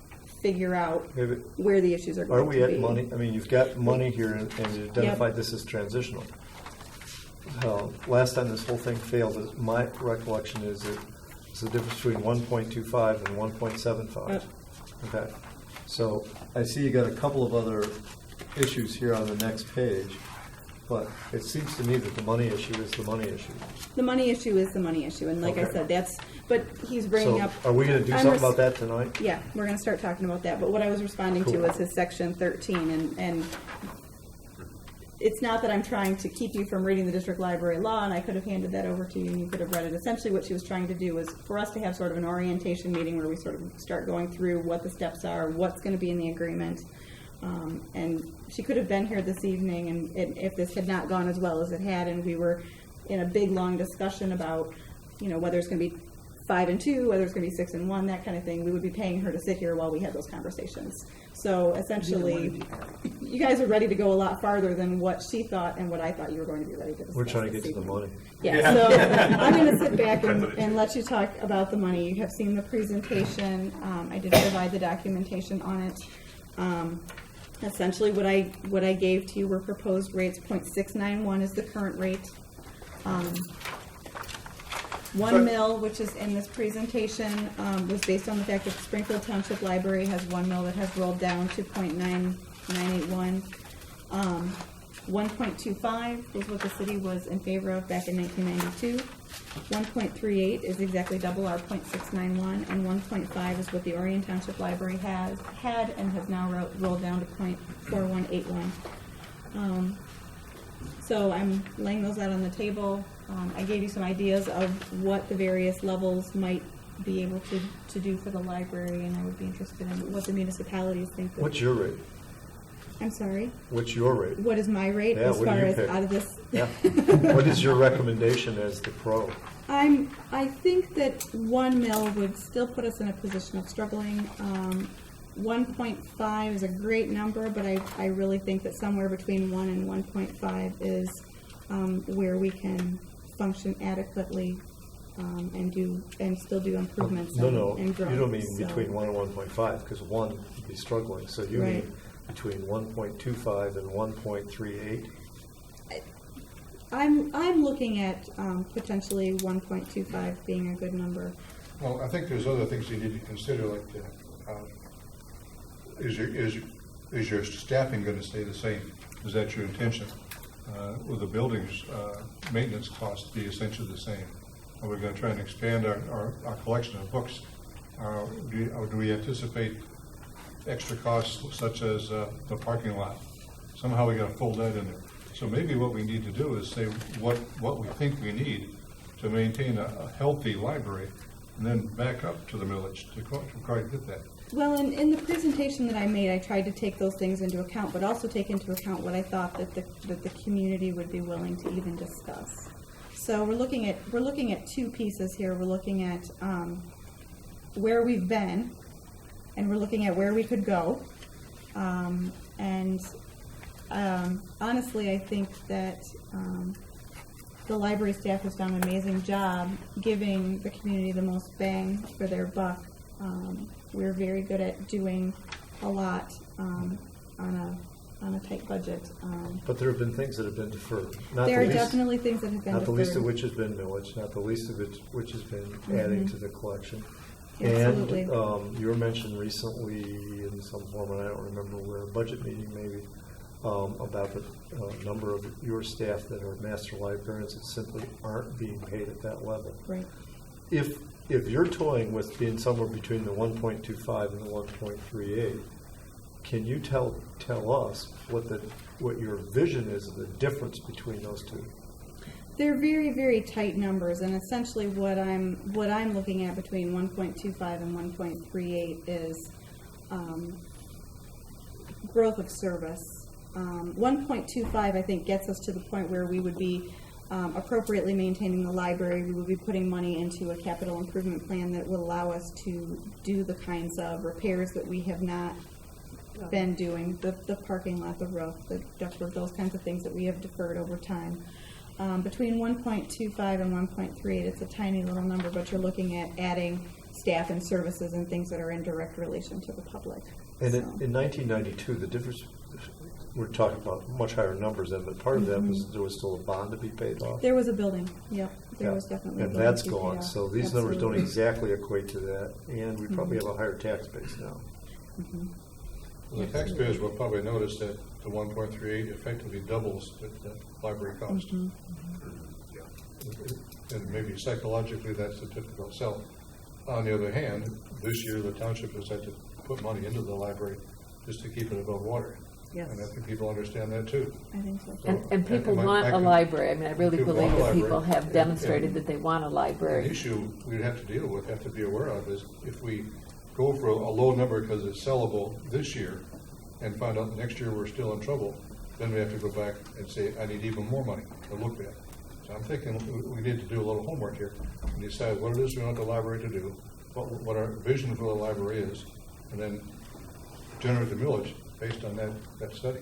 figure out Maybe- where the issues are going Are to we be. at money? I mean, you've got money here, and you identified this as transitional. Last time this whole thing failed, my recollection is that it's the difference between 1.25 and 1.75. Yep. Okay, so I see you got a couple of other issues here on the next page, but it seems to me that the money issue is the money issue. The money issue is the money issue, and like I Okay. said, but he's bringing So up. are we going to do I'm something res- about that tonight? Yeah, we're going to start talking about that, but what I was responding to Cool. was his section 13, and it's not that I'm trying to keep you from reading the district library law, and I could have handed that over to you and you could have read it. Essentially what she was trying to do was for us to have sort of an orientation meeting where we sort of start going through what the steps are, what's going to be in the agreement. And she could have been here this evening, and if this had not gone as well as it had, and we were in a big, long discussion about, whether it's going to be 5 and 2, whether it's going to be 6 and 1, that kind of thing, we would be paying her to sit here while we had those conversations. So essentially, you guys are ready to go a lot farther than what she thought and what I thought you were going to be ready to discuss. We're trying to this get to the evening. money. Yeah, so I'm going to sit back and let you talk about the money. You have seen the presentation. I did provide the documentation on it. Essentially, what I gave to you were proposed rates. 0.691 is the current rate. 1 mil, which is in this presentation, was based on the fact that the Springfield Township Library has 1 mil that has rolled down to 0.9981. 1.25 was what the city was in favor of back in 1992. 1.38 is exactly double our 0.691, and 1.5 is what the Orion Township Library had and has now rolled down to 0.4181. So I'm laying those out on the table. I gave you some ideas of what the various levels might be able to do for the library, and I would be interested in what the municipalities think. What's your rate? I'm sorry, What's your rate? what is my rate Yeah, as what do far you as pick? out of this? Yeah. What is your recommendation as the pro? I think that 1 mil would still put us in a position of struggling. 1.5 is a great number, but I really think that somewhere between 1 and 1.5 is where we can function adequately and still do improvements No, and growth. you don't mean So- between 1 and 1.5, because 1 would be struggling. So you Right. mean between 1.25 and 1.38? I'm looking at potentially 1.25 being a good number. Well, I think there's other things you need to consider, like, is your staffing going to stay the same? Is that your intention? Will the building's maintenance costs be essentially the same? Are we going to try and expand our collection of books? Or do we anticipate extra costs such as the parking lot? Somehow we got to fold that in there. So maybe what we need to do is say what we think we need to maintain a healthy library, and then back up to the millage to try to get that. Well, in the presentation that I made, I tried to take those things into account, but also take into account what I thought that the community would be willing to even discuss. So we're looking at two pieces here. We're looking at where we've been, and we're looking at where we could go. Honestly, I think that the library staff has done an amazing job giving the community the most bang for their buck. We're very good at doing a lot on a tight budget. But there have been things that have been deferred. Not There the are least- definitely things that have been Not the least of deferred. which has been millage, not the least of which has been adding to the collection. Absolutely. And you were mentioned recently in some form, and I don't remember where, a budget meeting maybe, about the number of your staff that are master librarians that simply aren't being paid at that level. Right. If you're toying with being somewhere between the 1.25 and the 1.38, can you tell us what your vision is of the difference between those two? They're very, very tight numbers, and essentially what I'm looking at between 1.25 and 1.38 is growth of service. 1.25, I think, gets us to the point where we would be appropriately maintaining the library. We would be putting money into a capital improvement plan that would allow us to do the kinds of repairs that we have not been doing, the parking lot, the roof, the ductwork, those kinds of things that we have deferred over time. Between 1.25 and 1.38, it's a tiny little number, but you're looking at adding staff and services and things that are in direct relation to the public. And So, in 1992, the difference, we're talking about much higher numbers then, but part of that was there was still a bond to be paid off. there was a building, yep, there Yeah. was definitely a And building that's to be paid gone, off. so these numbers don't Absolutely. exactly equate to that, and we probably have a higher tax base now. The taxpayers will probably notice that the 1.38 effectively doubles the library cost. And maybe psychologically, that's a difficult sell. On the other hand, this year, the township has had to put money into the library just to keep it above water. Yes. And I think people understand that too. I think so. And people And want I a can- library. I mean, I really people believe want a that people library. have demonstrated And- that they want a An library. issue we'd have to deal with, have to be aware of, is if we go for a low number because it's sellable this year and find out next year we're still in trouble, then we have to go back and say, I need even more money to look at. So I'm thinking we need to do a little homework here and decide what it is we want the library to do, what our vision for the library is, and then generate the millage based on that study.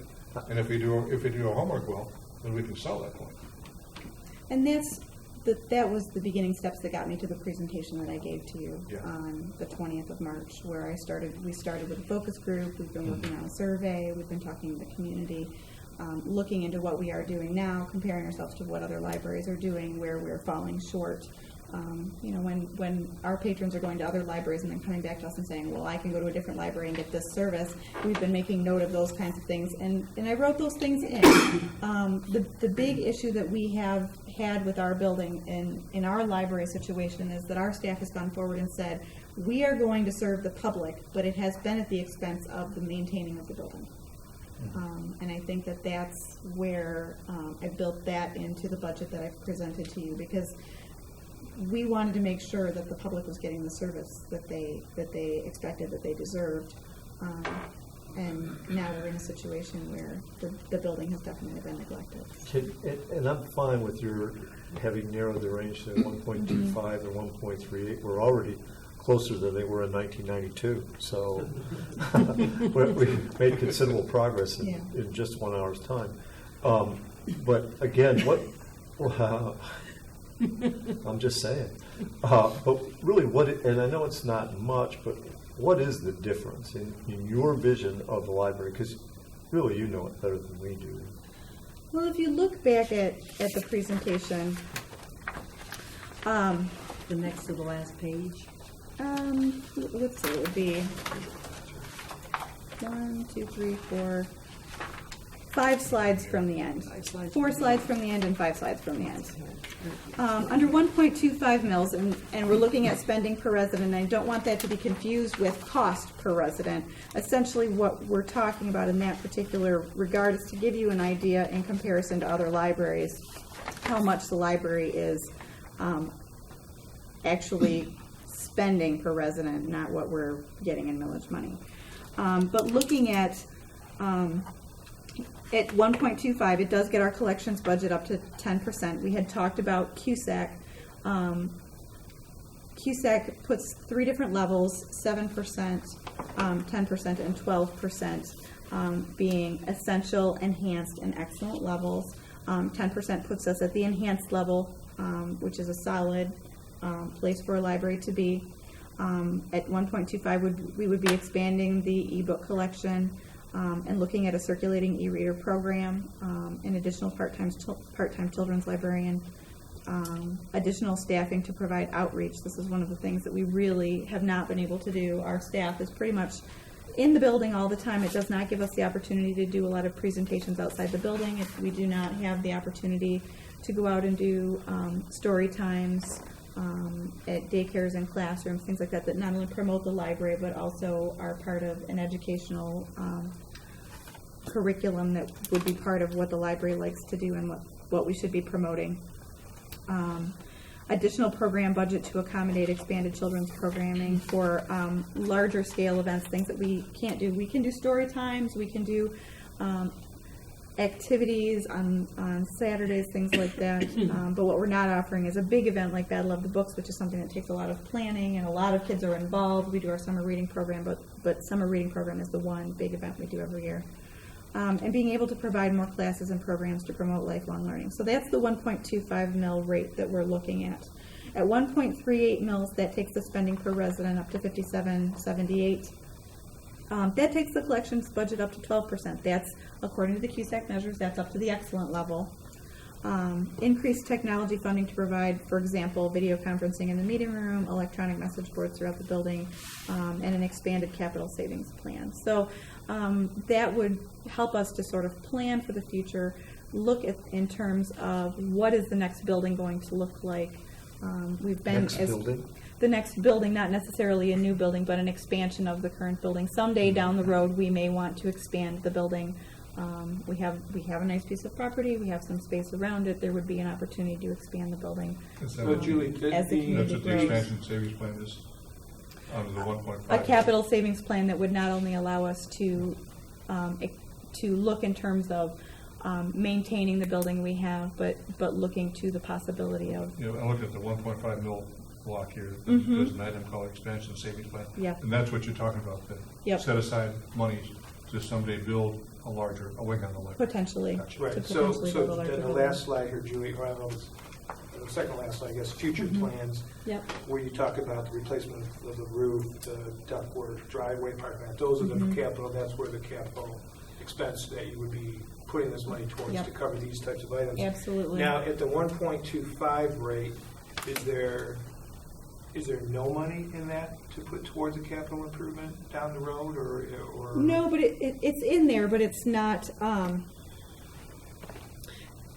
And if we do our homework well, then we can sell that point. And that was the beginning steps that got me to the presentation that I gave to you Yeah. on the 20th of March, where we started with a focus group, we've been working on a survey, we've been talking to the community, looking into what we are doing now, comparing ourselves to what other libraries are doing, where we're falling short. When our patrons are going to other libraries and then coming back to us and saying, well, I can go to a different library and get this service, we've been making note of those kinds of things, and I wrote those things in. The big issue that we have had with our building in our library situation is that our staff has gone forward and said, we are going to serve the public, but it has been at the expense of the maintaining of the building. And I think that that's where I built that into the budget that I've presented to you, because we wanted to make sure that the public was getting the service that they expected, that they deserved. and now we're in a situation where the building has definitely been neglected. And I'm fine with your having narrowed the range to 1.25 or 1.38. We're already closer than they were in 1992. So we made considerable progress in just 1 hour's time. But again, I'm just saying. But really, and I know it's not much, but what is the difference in your vision of the library? Because really, you know it better than we do. Well, if you look back at the presentation, The next to the last page. let's see, it would be 5 slides from the end. 4 slides from the end and 5 slides from the end. Under 1.25 mils, and we're looking at spending per resident, and I don't want that to be confused with cost per resident. Essentially, what we're talking about in that particular regard is to give you an idea in comparison to other libraries, how much the library is actually spending per resident, not what we're getting in millage money. But looking at 1.25, it does get our collections budget up to 10%. We had talked about CUSAC. CUSAC puts 3 different levels, 7%, 10%, and 12%, being essential, enhanced, and excellent levels. 10% puts us at the enhanced level, which is a solid place for a library to be. At 1.25, we would be expanding the ebook collection, and looking at a circulating e-reader program, an additional part-time children's librarian, additional staffing to provide outreach. This is one of the things that we really have not been able to do. Our staff is pretty much in the building all the time. It does not give us the opportunity to do a lot of presentations outside the building. We do not have the opportunity to go out and do story times at daycares and classrooms, things like that not only promote the library but also are part of an educational curriculum that would be part of what the library likes to do and what we should be promoting. Additional program budget to accommodate expanded children's programming for larger scale events, things that we can't do. We can do story times, we can do activities on Saturdays, things like that. But what we're not offering is a big event like Battle of the Books, which is something that takes a lot of planning and a lot of kids are involved. We do our summer reading program, but summer reading program is the one big event we do every year. And being able to provide more classes and programs to promote lifelong learning. So that's the 1.25 mil rate that we're looking at. At 1.38 mils, that takes the spending per resident up to $57.78. That takes the collections budget up to 12%. That's, according to the CUSAC measures, that's up to the excellent level. Increased technology funding to provide, for example, video conferencing in the meeting room, electronic message boards throughout the building, and an expanded capital savings plan. So that would help us to sort of plan for the future, look at in terms of what is the next building going to look like. The next building, not necessarily a new building, but an expansion of the current building. Someday down the road, we may want to expand the building. We have a nice piece of property. We have some space around it. There would be an opportunity to expand the building. Well, Julie, as the community that's what the grows. expansion savings plan is under the 1.5. A capital savings plan that would not only allow us to look in terms of maintaining the building we have, but looking to the possibility of. You know, I looked at the 1.5 mil block here. Mm-hmm. There's an item called expansion savings plan. Yep. And that's what you're talking about. Yep. Set aside money to someday build a wing on the lake. Potentially. Gotcha. Right, To so potentially build a larger then the building. last slide here, Julie, or I don't know, it's the second last slide, I guess, future plans, Yep. where you talk about the replacement of the roof, the ductwork, driveway, parking lot, those are the capital, that's where the capital expense that you would be putting this money towards Yep. to cover these types of items. Absolutely. Now, at the 1.25 rate, is there no money in that to put towards a capital improvement down the road, or? No, but it's in there, but it's not.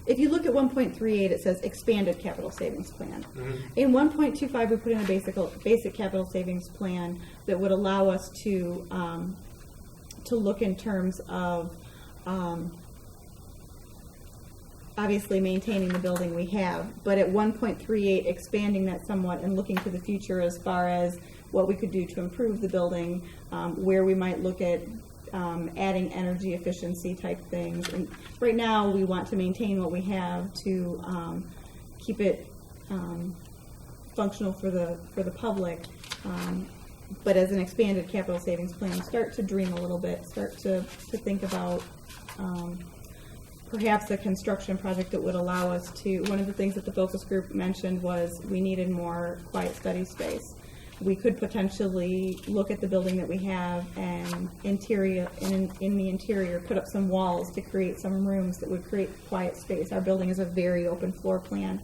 If you look at 1.38, it says expanded capital savings plan. In 1.25, we put in a basic capital savings plan that would allow us to look in terms of obviously maintaining the building we have, but at 1.38, expanding that somewhat and looking to the future as far as what we could do to improve the building, where we might look at adding energy efficiency type things. And right now, we want to maintain what we have to keep it functional for the public. But as an expanded capital savings plan, start to dream a little bit, start to think about perhaps a construction project that would allow us to, one of the things that the focus group mentioned was we needed more quiet study space. We could potentially look at the building that we have and in the interior put up some walls to create some rooms that would create quiet space. Our building is a very open floor plan.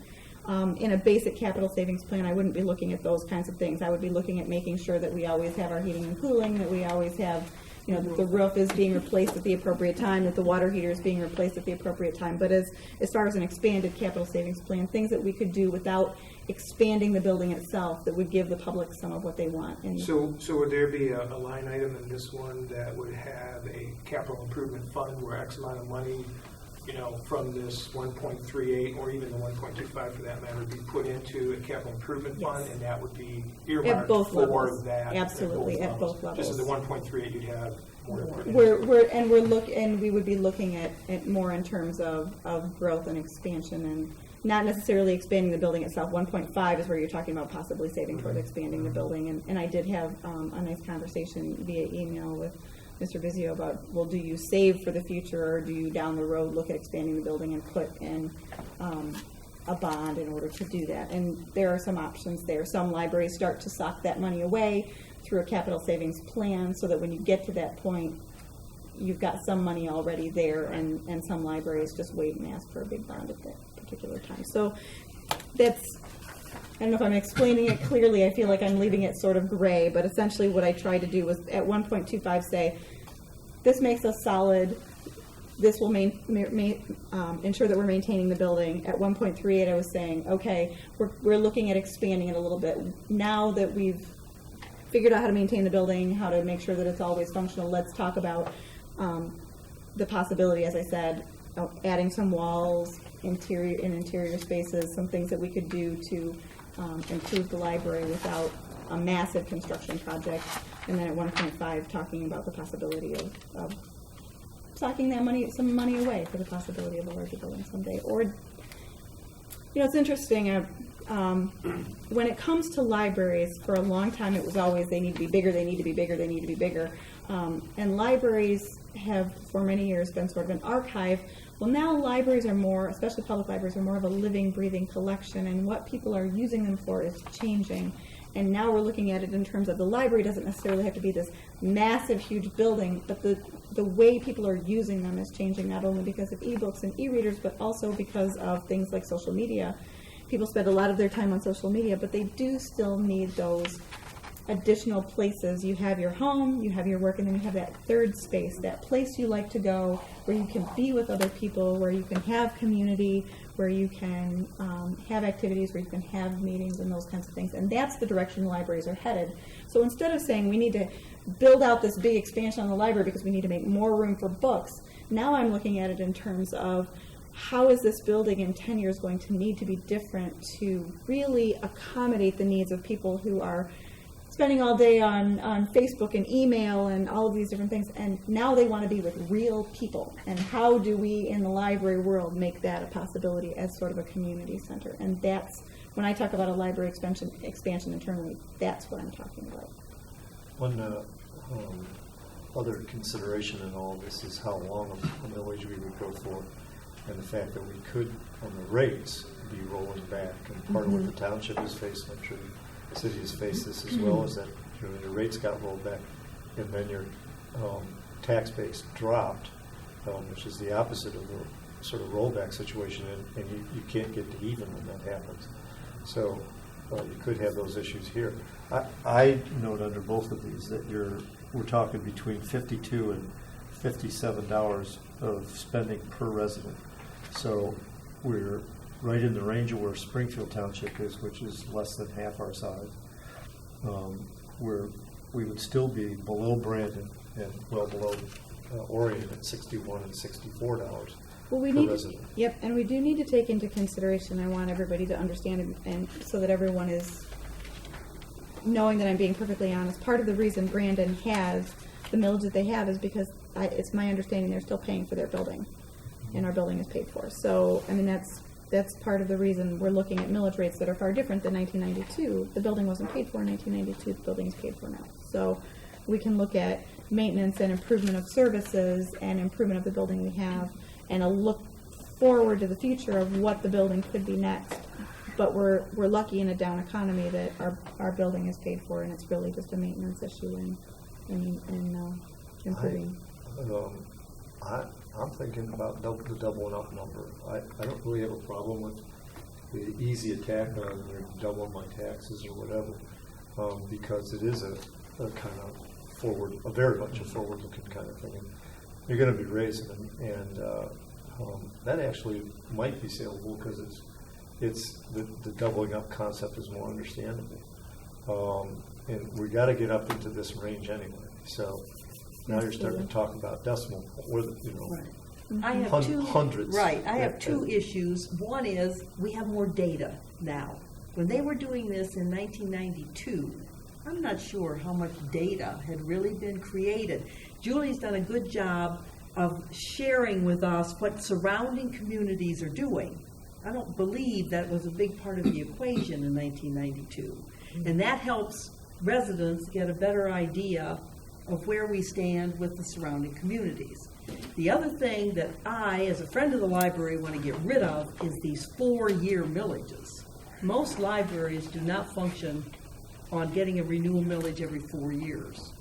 In a basic capital savings plan, I wouldn't be looking at those kinds of things. I would be looking at making sure that we always have our heating and cooling, that we always have, that the roof is being replaced at the appropriate time, that the water heater is being replaced at the appropriate time. But as far as an expanded capital savings plan, things that we could do without expanding the building itself that would give the public some of what they want. And So would there be a line item in this one that would have a capital improvement fund where X amount of money, from this 1.38 or even the 1.25 for that matter, would be put into a capital improvement fund, Yes. and that would be At earmarked both for levels. that? Absolutely, at both levels. Just at the 1.38, you'd have more to put into. we would be looking at more in terms of growth and expansion, and not necessarily expanding the building itself. 1.5 is where you're talking about possibly saving toward expanding the building, and I did have a nice conversation via email with Mr. Vizio about, well, do you save for the future, or do you down the road look at expanding the building and put in a bond in order to do that? And there are some options there. Some libraries start to sock that money away through a capital savings plan, so that when you get to that point, you've got some money already there, and some libraries just wait and ask for a big bond at that particular time. So that's, I don't know if I'm explaining it clearly. I feel like I'm leaving it sort of gray, but essentially what I tried to do was at 1.25 say, this makes us solid, this will ensure that we're maintaining the building. At 1.38 I was saying, okay, we're looking at expanding it a little bit. Now that we've figured out how to maintain the building, how to make sure that it's always functional, let's talk about the possibility, as I said, of adding some walls, interior spaces, some things that we could do to improve the library without a massive construction project. And then at 1.5, talking about the possibility of socking some money away for the possibility of a larger building someday. Or, it's interesting. When it comes to libraries, for a long time it was always they need to be bigger, they need to be bigger, they need to be bigger. And libraries have, for many years, been sort of an archive. Well, now libraries are more, especially public libraries, are more of a living, breathing collection, and what people are using them for is changing. And now we're looking at it in terms of the library doesn't necessarily have to be this massive, huge building, but the way people are using them is changing, not only because of ebooks and e-readers, but also because of things like social media. People spend a lot of their time on social media, but they do still need those additional places. You have your home, you have your work, and then you have that third space, that place you like to go where you can be with other people, where you can have community, where you can have activities, where you can have meetings and those kinds of things. And that's the direction libraries are headed. So instead of saying we need to build out this big expansion on the library because we need to make more room for books, now I'm looking at it in terms of how is this building in 10 years going to need to be different to really accommodate the needs of people who are spending all day on Facebook and email and all of these different things, and now they want to be with real people. And how do we in the library world make that a possibility as sort of a community center? And that's, when I talk about a library expansion internally, that's what I'm talking about. One other consideration in all this is how long a millage we would go for, and the fact that we could, on the rates, be rolling back. And part of what the township has faced, I'm sure the city has faced this as well, is that your rates got rolled back, and then your tax base dropped, which is the opposite of the sort of rollback situation, and you can't get to even when that happens. So you could have those issues here. I note under both of these that we're talking between $52 and $57 of spending per resident. So we're right in the range of where Springfield Township is, which is less than half our size. We would still be below Brandon and well below Orion at $61 and $64 per resident. Yep, and we do need to take into consideration, I want everybody to understand, and so that everyone is knowing that I'm being perfectly honest, part of the reason Brandon has the millage that they have is because it's my understanding they're still paying for their building, and our building is paid for. So, I mean, that's part of the reason we're looking at millage rates that are far different than 1992. The building wasn't paid for in 1992, the building is paid for now. So we can look at maintenance and improvement of services and improvement of the building we have, and a look forward to the future of what the building could be next. But we're lucky in a down economy that our building is paid for, and it's really just a maintenance issue and improving. I'm thinking about the doubling up number. I don't really have a problem with the easy attack on doubling my taxes or whatever, because it is a kind of very much a forward-looking kind of thing. You're going to be raising them, and that actually might be saleable because it's the doubling up concept is more understandable, and we got to get up into this range anyway. So now you're starting to talk about decimal, I have hundreds. Right. I have two issues. One is we have more data now. When they were doing this in 1992, I'm not sure how much data had really been created. Julie's done a good job of sharing with us what surrounding communities are doing. I don't believe that was a big part of the equation in 1992. And that helps residents get a better idea of where we stand with the surrounding communities. The other thing that I, as a friend of the library, want to get rid of is these 4-year millages. Most libraries do not function on getting a renewal millage every 4 years.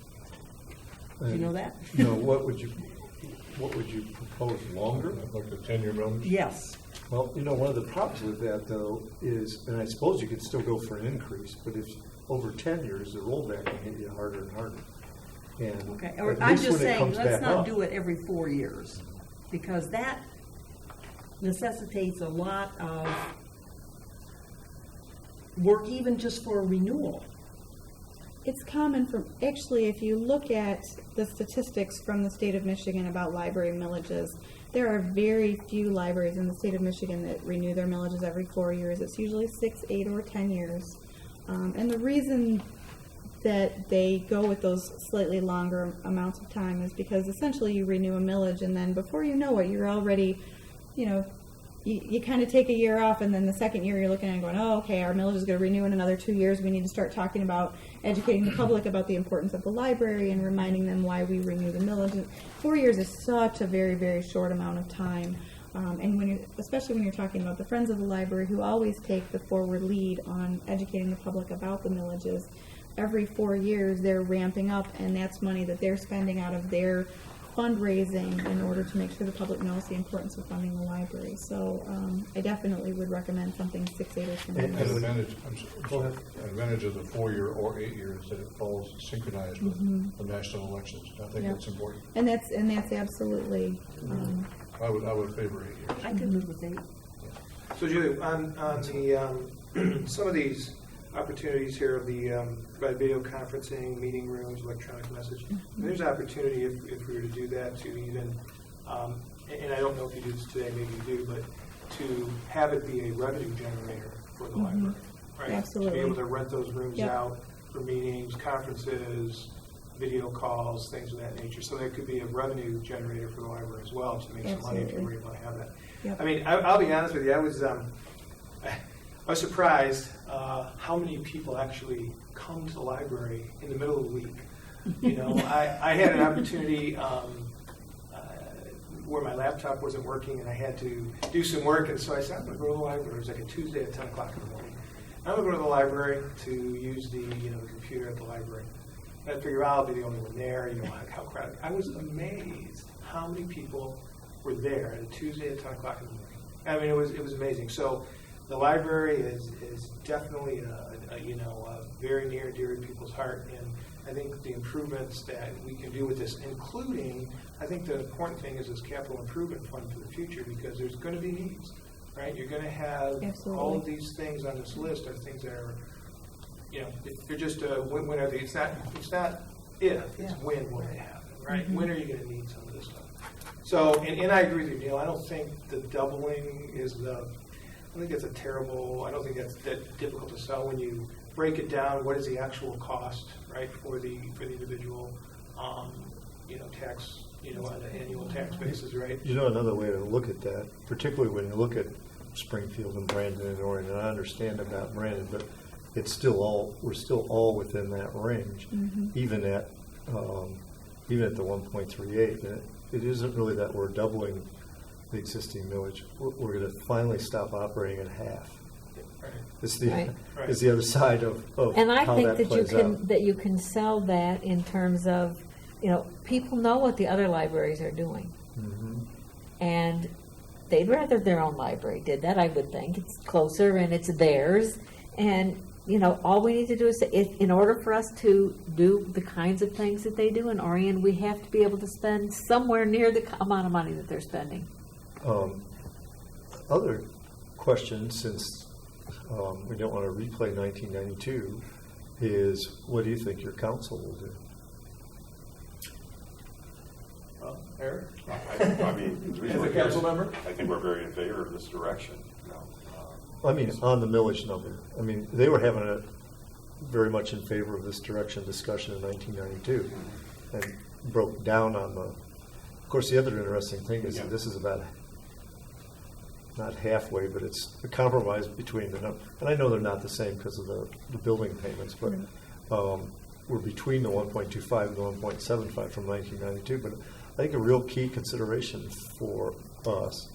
Do you know that? No, what would you propose, longer? Like a 10-year millage? Yes. Well, one of the problems with that, though, is, and I suppose you could still go for an increase, but if over 10 years, the rollback can hit you harder and harder. And Okay. at I'm least just when it saying, comes let's back not up- do it every 4 years, because that necessitates a lot of work even just for a renewal. It's common actually, if you look at the statistics from the state of Michigan about library millages, there are very few libraries in the state of Michigan that renew their millages every 4 years. It's usually 6, 8, or 10 years. And the reason that they go with those slightly longer amounts of time is because essentially you renew a millage, and then before you know it, you're already, you kind of take a year off, and then the second year you're looking at it going, oh, okay, our millage is going to renew in another 2 years. We need to start talking about educating the public about the importance of the library and reminding them why we renew the millage. 4 years is such a very, very short amount of time. And especially when you're talking about the Friends of the Library, who always take the forward lead on educating the public about the millages, every 4 years they're ramping up, and that's money that they're spending out of their fundraising in order to make sure the public knows the importance of funding the library. So I definitely would recommend something 6, 8, or 10 An years. advantage of the 4-year or 8 years that it falls synchronized with the national elections. I think Yeah. that's important. And that's absolutely. I would favor 8 years. I could live with 8. So Julie, on the, some of these opportunities here of the provide video conferencing, meeting rooms, electronic message, there's opportunity if we were to do that to even, and I don't know if you do this today, maybe you do, but to have it be a revenue generator for the library, right? Absolutely. To be able to rent those rooms Yep. out for meetings, conferences, video calls, things of that nature. So that could be a revenue generator for the library as well to make some money if you were Absolutely. able to have that. Yep. I mean, I'll be honest with you, I was surprised how many people actually come to the library in the middle of the week. I had an opportunity where my laptop wasn't working and I had to do some work, and so I said, I'm going to go to the library. It was like a Tuesday at 10 o'clock in the morning. I'm going to go to the library to use the computer at the library. And I figure I'll be the only one there, how crowded. I was amazed how many people were there on a Tuesday at 10 o'clock in the morning. I mean, it was amazing. So the library is definitely a very near and dear to people's heart, and I think the improvements that we can do with this, including, I think the important thing is this capital improvement fund for the future, because there's going to be needs, right? You're going to have Absolutely. all of these things on this list are things that are, they're just when are they? It's not if, it's when will they happen, right? When are you going to need some of this stuff? So, and I agree with you, Neil. I don't think the doubling is I think it's I don't think that's that difficult to sell when you break it down. What is the actual cost, right, for the individual? tax, on an annual tax basis, right? Another way to look at that, particularly when you look at Springfield and Brandon and Orion, and I understand about Brandon, but we're still all within that range, even at the 1.38. And it isn't really that we're doubling the existing millage. We're going to finally stop operating at half. Right. It's the Right. it's the other side of And I how think that that you plays can, out. that you can sell that in terms of, people know what the other libraries are doing. Mhm. And they'd rather their own library did that, I would think. It's closer and it's theirs. And, all we need to do is say, in order for us to do the kinds of things that they do in Orion, we have to be able to spend somewhere near the amount of money that they're spending. Other question, since we don't want to replay 1992, is what do you think your council will do? Eric? I mean, As a council member? I think we're very in favor of this direction. I mean, on the millage number. I mean, they were having a very much in favor of this direction discussion in 1992 and broke down on the. Of course, the other interesting thing is that this is about not halfway, but it's a compromise between the number. And I know they're not the same because of the building payments, but we're between the 1.25 and the 1.75 from 1992. But I think a real key consideration for us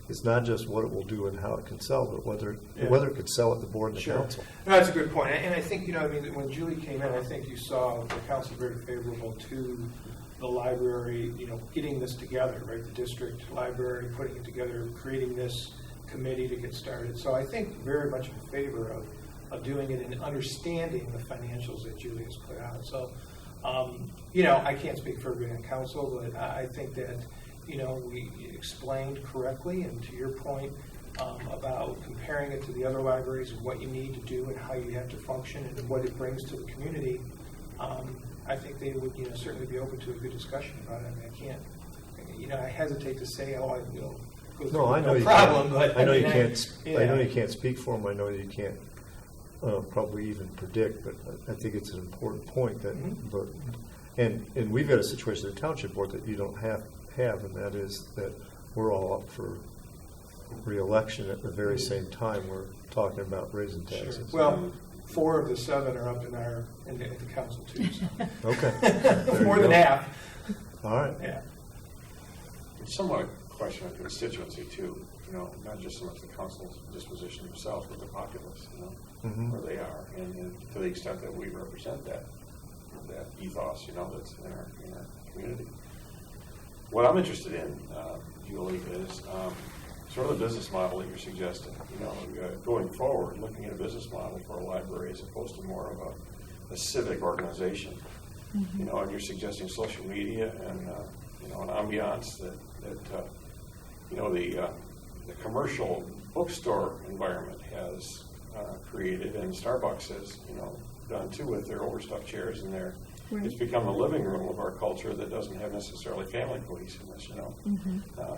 is not just what it will do and how it can sell, but whether it could sell at the board and the council. No, that's a good point. And I think, when Julie came in, I think you saw the council very favorable to the library, getting this together, right? The district library, putting it together, creating this committee to get started. So I think very much in favor of doing it and understanding the financials that Julie has put out. So, I can't speak for everybody on council, but I think that, we explained correctly, and to your point about comparing it to the other libraries and what you need to do and how you have to function and what it brings to the community, I think they would, certainly be open to a good discussion about it. I mean, I can't, I hesitate to say, go through No, I know you problem, can't. but I know you can't. yeah. I know you can't speak for them. I know you can't probably even predict. But I think it's an important point that. But and we've got a situation at the township board that you don't have, and that is that we're all up for re-election at the very same time we're talking about raising taxes. Sure. Well, 4 of the 7 are up at the council too. So. Okay. There More you than go. half. All right. Yeah. It's somewhat a question of constituency too, not just so much the council's disposition themselves, but the populace, Mhm. where they are, and to the extent that we represent that ethos, that's in our community. What I'm interested in, Julie, is sort of the business model that you're suggesting. Going forward, looking at a business model for a library as opposed to more of a civic organization. And you're suggesting social media and an ambiance that the commercial bookstore environment has created, and Starbucks has done too with their overstuffed chairs and their. Right. It's become a living room of our culture that doesn't have necessarily family cohesiveness,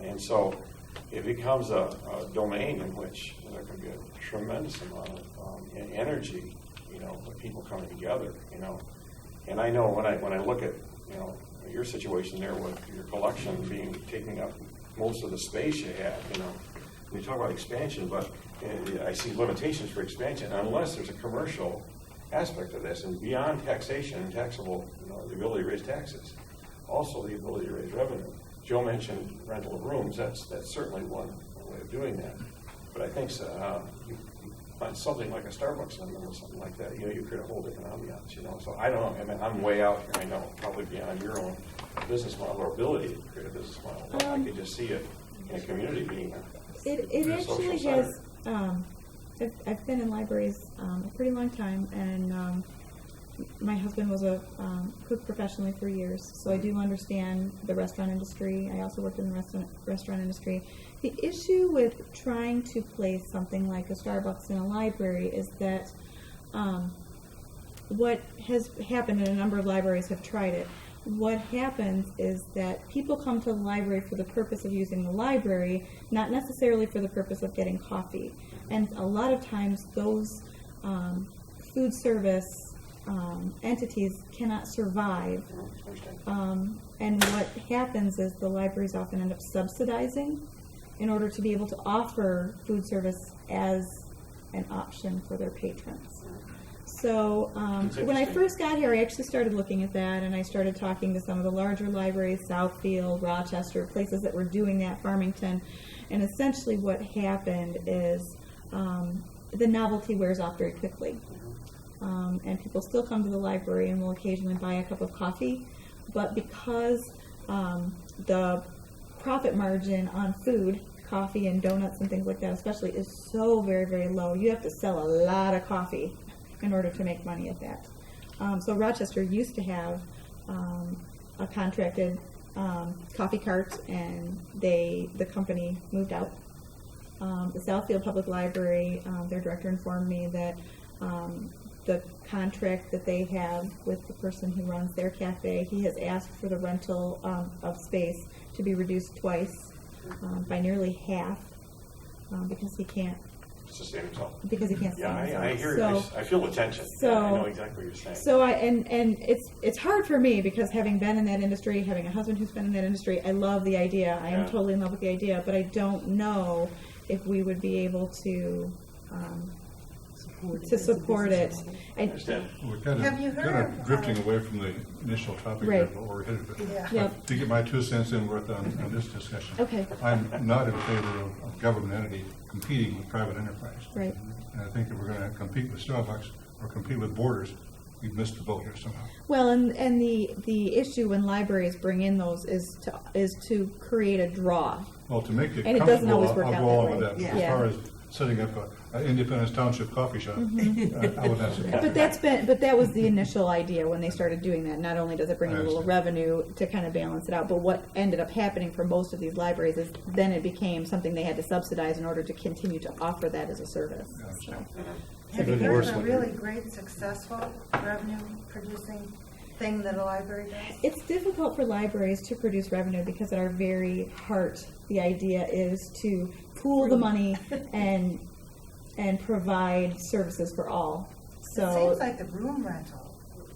and so it becomes a domain in which there can be a tremendous amount of energy, of people coming together, And I know when I look at your situation there with your collection taking up most of the space you have, we talk about expansion, but I see limitations for expansion unless there's a commercial aspect of this, and beyond taxation and taxable, the ability to raise taxes, also the ability to raise revenue. Joe mentioned rental of rooms. That's certainly one way of doing that. But I think you find something like a Starbucks in the middle or something like that. You create a whole different ambiance. So I don't know. I mean, I'm way out here. I know, probably beyond your own business model or ability to create a business model. But I could just see it in a community being It a actually social has. center. I've been in libraries a pretty long time, and my husband was a cook professionally for years, so I do understand the restaurant industry. I also worked in the restaurant industry. The issue with trying to place something like a Starbucks in a library is that what has happened, and a number of libraries have tried it, what happens is that people come to the library for the purpose of using the library, not necessarily for the purpose of getting coffee. And a lot of times those food service entities cannot survive. And what happens is the libraries often end up subsidizing in order to be able to offer food service as an option for their patrons. So when I first got here, I actually started looking at that, and I started talking to some of the larger libraries, Southfield, Rochester, places that were doing that, Farmington. And essentially what happened is the novelty wears off very quickly. And people still come to the library and will occasionally buy a cup of coffee. But because the profit margin on food, coffee and donuts and things like that especially, is so very, very low, you have to sell a lot of coffee in order to make money at that. So Rochester used to have a contracted coffee cart, and the company moved out. The Southfield Public Library, their director informed me that the contract that they have with the person who runs their cafe, he has asked for the rental of space to be reduced twice by nearly half because he can't Sustain himself. because he can't Yeah, sustain himself. I hear So- you. I feel the tension. so- Yeah, I know exactly what you're saying. So and it's hard for me because having been in that industry, having a husband who's been in that industry, I love the idea. I am Yeah. totally in love with the idea, but I don't know if we would be able to support it. I understand. We're kind Have you of heard of, drifting away from the initial topic Right. of what we're headed with. Yeah. Yeah. But to get my 2 cents in worth on this discussion. Okay. I'm not in favor of government entity competing with private enterprise. Right. And I think if we're going to compete with Starbucks or compete with Borders, we've missed the boat here somehow. Well, and the issue when libraries bring in those is to create a draw. Well, to make it And it doesn't comfortable, always work I'll out go that along way. with that. Yeah. As far as setting up an Independence Township coffee shop, I would not support that. But that was the initial idea when they started doing that. Not only does it bring in a little understand. revenue to kind of balance it out, but what ended up happening for most of these libraries is then it became something they had to subsidize in order to continue to offer that as a service. I understand. Have you Even heard worse of a when really you're- great, successful revenue-producing thing that a library does? It's difficult for libraries to produce revenue because at our very heart, the idea is to pool the money and provide services for all. It So, seems like the room rental,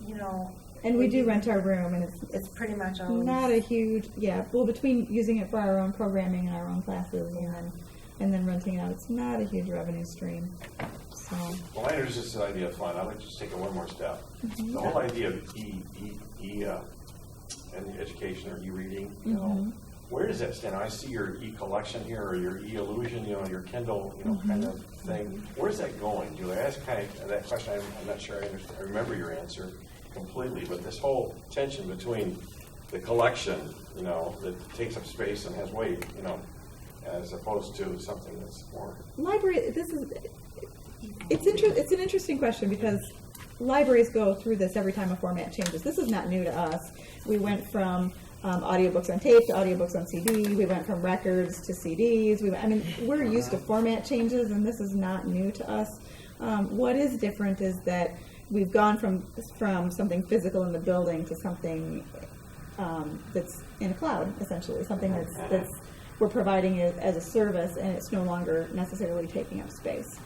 you know. and we do rent our room, and It's pretty much it's always. not a huge, well, between using it for our own programming and our own classes and then renting it out, it's not a huge revenue stream. So, Well, I introduced this idea of fun. I'd like to just take it one more step. Mm-hmm. The whole idea of and education or e-reading, you know, Mm-hmm. where does that stand? I see your e-collection here or your e-illusion, you know, your Kindle, you know, Mm-hmm. kind of thing. Where's that going? You know, I asked kind of that question. I'm not sure I remember your answer completely, but this whole tension between the collection, you know, that takes up space and has weight, you know, as opposed to something that's more. library, it's an interesting question because libraries go through this every time a format changes. This is not new to us. We went from audiobooks on tape to audiobooks on CD. We went from records to CDs. We're used to format changes, and this is not new to us. What is different is that we've gone from something physical in the building to something that's in a cloud, essentially, something that's we're providing it as a service, and it's no longer necessarily taking up space.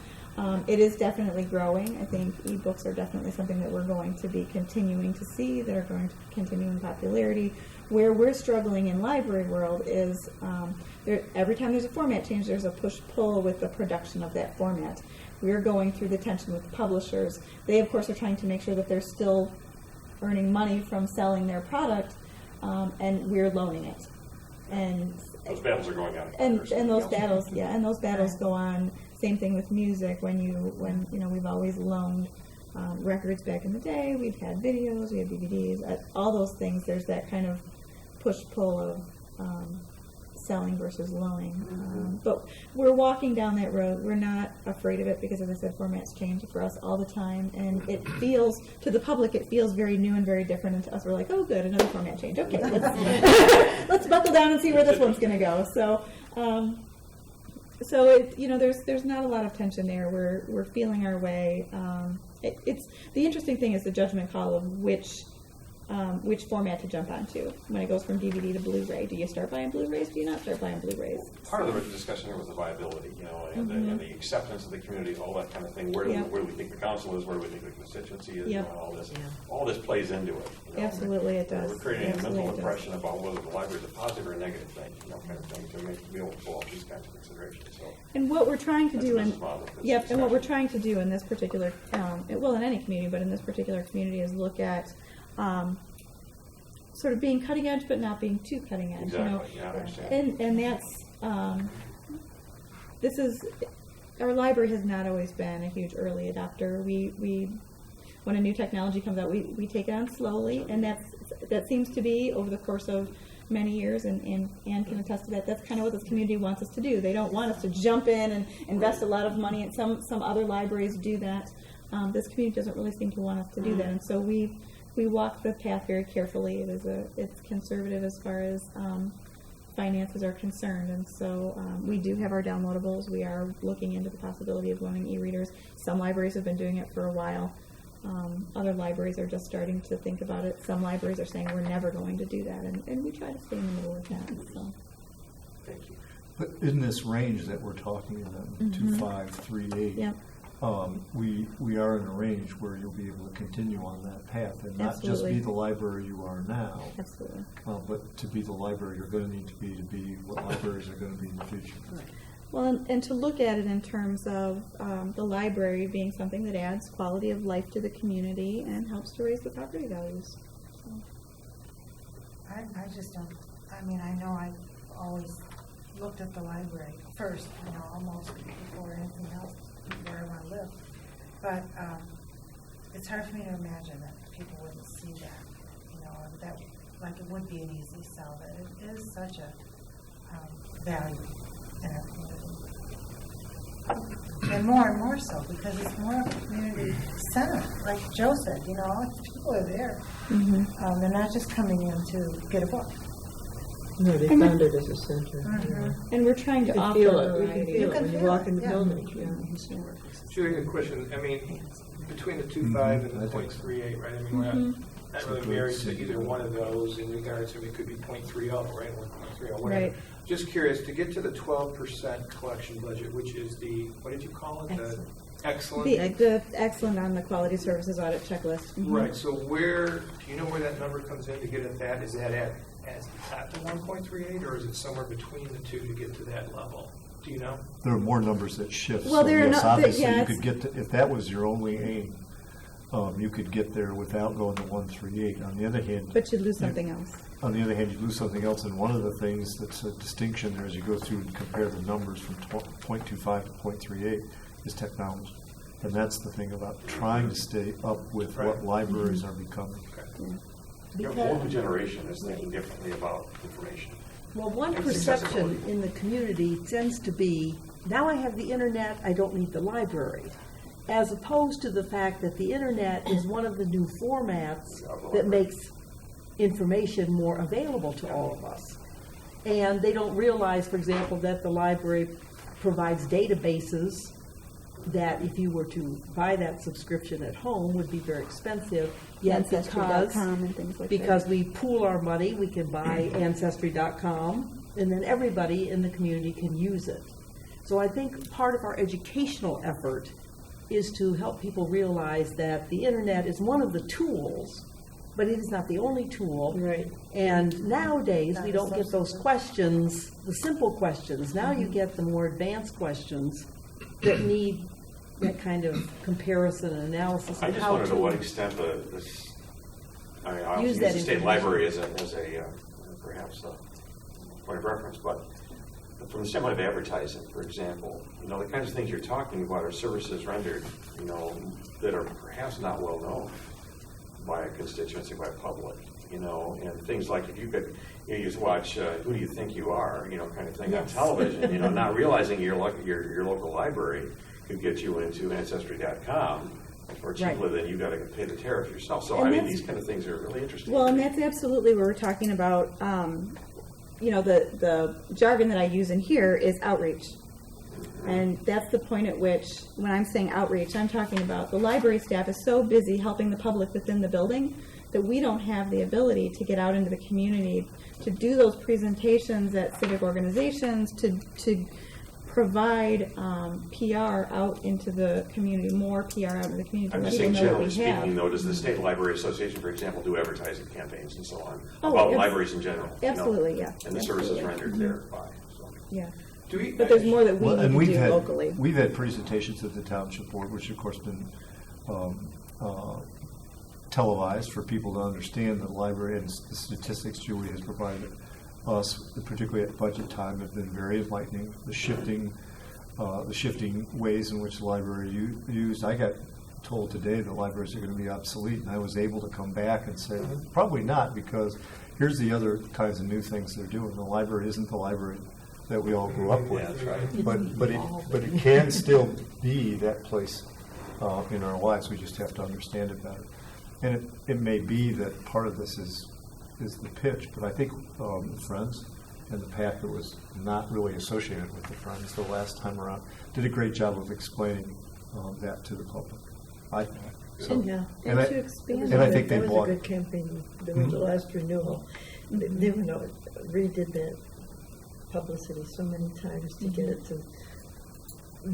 It is definitely growing. I think ebooks are definitely something that we're going to be continuing to see, that are going to continue in popularity. Where we're struggling in library world is every time there's a format change, there's a push-pull with the production of that format. We're going through the tension with publishers. They, of course, are trying to make sure that they're still earning money from selling their product, and we're loaning it. And Those battles are going on. and those battles go on. Same thing with music. When we've always loaned records back in the day. We've had videos, we have DVDs, all those things. There's that kind of push-pull of selling versus loaning. But we're walking down that road. We're not afraid of it because, as I said, formats change for us all the time, and it feels, to the public, it feels very new and very different, and to us, we're like, oh, good, another format change. Okay, let's buckle down and see where this one's going to go. So there's not a lot of tension there. We're feeling our way. It's the interesting thing is the judgment call of which which format to jump onto when it goes from DVD to Blu-ray. Do you start buying Blu-rays? Do you not start buying Blu-rays? Part of the discussion here was the viability, and the acceptance of the community, all that kind of thing. Where do we think the council is? Where do we think the constituency is? Yep. All this plays into it. Absolutely, it does. We're creating Absolutely a mental it does. impression about whether the library is a positive or a negative thing, kind of thing, to be able to pull off these kinds of considerations. So, And what we're trying to that's do, a business model. yep, and what we're trying to do in this particular, well, in any community, but in this particular community, is look at sort of being cutting edge, but not being too cutting edge. Exactly. Yeah, I understand. And that's this is our library has not always been a huge early adopter. We when a new technology comes out, we take it on slowly, and that seems to be over the course of many years, and Ann can attest to that. That's kind of what this community wants us to do. They don't want us to jump in and invest a lot of money, and some other libraries do that. This community doesn't really seem to want us to do that, and so we walk the path very carefully. It's conservative as far as finances are concerned, and so we do have our downloadables. We are looking into the possibility of going e-readers. Some libraries have been doing it for a while. Other libraries are just starting to think about it. Some libraries are saying we're never going to do that, and we try to stay in the middle of that. So. Thank you. But in this range that we're talking about, 2.538, Yep. We are in a range where you'll be able to continue on that path and not just be the library you are now, Absolutely. but to be the library you're going to need to be what libraries are going to be in the future. Right. Well, and to look at it in terms of the library being something that adds quality of life to the community and helps to raise the property values. So. I just don't, I mean, I know I've always looked at the library first, almost before anything else, wherever I live. But it's hard for me to imagine that people wouldn't see that, that like it would be an easy sell, that it is such a value in our community. And more so, because it's more of a community center. Like Joe said, people are there. Mm-hmm. They're not just coming in to get a book. No, they found it as a center. And we're trying to You offer can feel it. You variety. can feel it when you walk in the yeah. building. Julie, a question. I mean, between the 2.5 and the 0.38, right? I mean, we're not really married to either one of those in regards to it could be 0.30, right? 1.30, whatever. Right. Just curious, to get to the 12% collection budget, which is the, what did you call it? The excellent. The excellent on the quality services audit checklist. Mm-hmm. Right. So do you know where that number comes in to get at that? Is that at the 1.38, or is it somewhere between the two to get to that level? Do you know? There are more numbers that shift. Well, so there are yes, not- obviously yeah, you it's- could get to, if that was your only aim, you could get there without going to 138. On the other hand, But you'd lose something else. On the other hand, you lose something else, and one of the things that's a distinction there as you go through and compare the numbers from 0.25 to 0.38 is technology. And that's the thing about trying to stay up with what libraries are becoming. The older generation is thinking differently about information. Well, one It's perception accessibility. in the community tends to be, now I have the internet, I don't need the library, as opposed to the fact that the internet is one of the new formats that makes information more available to all of us. And they don't realize, for example, that the library provides databases that if you were to buy that subscription at home would be very expensive, yet Ancestry.com and things like because that. we pool our money, we can buy Ancestry.com, and then everybody in the community can use it. So I think part of our educational effort is to help people realize that the internet is one of the tools, but it is not the only tool. Right. And nowadays, we don't get those questions, the simple questions. Now you get the more advanced questions that need that kind of comparison and analysis I of just how wonder to what to extent I use use that the state information. library as a perhaps a point of reference, but from the standpoint of advertising, for example, the kinds of things you're talking about are services rendered, that are perhaps not well known by a constituency, by a public, and things like if you could, you just watch Who Do You Think You Are, kind of thing on television, not realizing your local library could get you into Ancestry.com or cheaper than you got to pay the tariff yourself. So, And these kind of things are really interesting. Well, and that's absolutely what we're talking about. The jargon that I use in here is outreach. And that's the point at which, when I'm saying outreach, I'm talking about the library staff is so busy helping the public within the building that we don't have the ability to get out into the community, to do those presentations at civic organizations, to provide PR out into the community, more PR out into the community. I'm to just let saying, people know what generally we speaking, have. though, does the State Library Association, for example, do advertising campaigns and so on Oh, about abs- libraries in general? you know, Absolutely, yeah. And the services Absolutely. rendered thereby. So. Yeah. Do we, But there's more that we Well, need and to we've do had, locally. we've had presentations at the Township Board, which of course been televised for people to understand the library, and the statistics Julie has provided us, particularly at budget time, have been very enlightening. The shifting ways in which the library used. I got told today that libraries are going to be obsolete, and I was able to come back and say, probably not, because here's the other kinds of new things they're doing. The library isn't the library that we all grew up with. Yeah, that's right. But it can still be that place in our lives. We just have to understand it better. And it may be that part of this is the pitch, but I think the Friends and the PAC that was not really associated with the Friends the last time around did a great job of explaining that to the public. I think. So, Yeah. and I- to expand. and I think they That was bought a it. good campaign, the last renewal. They redid that publicity so many times to get it to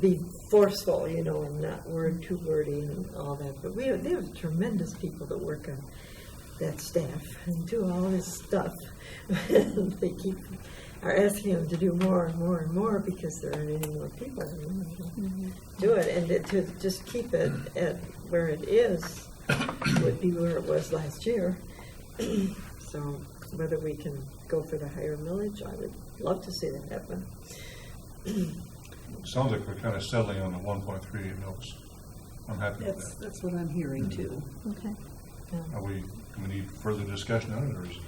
be forceful, and not too wordy and all that. But they have tremendous people that work on that staff and do all this stuff. They are asking them to do more and more and more because there aren't any more people to do it. And to just keep it at where it is would be where it was last year. So whether we can go for the higher millage, I would love to see that happen. Sounds like we're kind of settling on the 1.38 mils. I'm happy with that. That's what I'm hearing too. Okay. Do we need further discussion on it, or is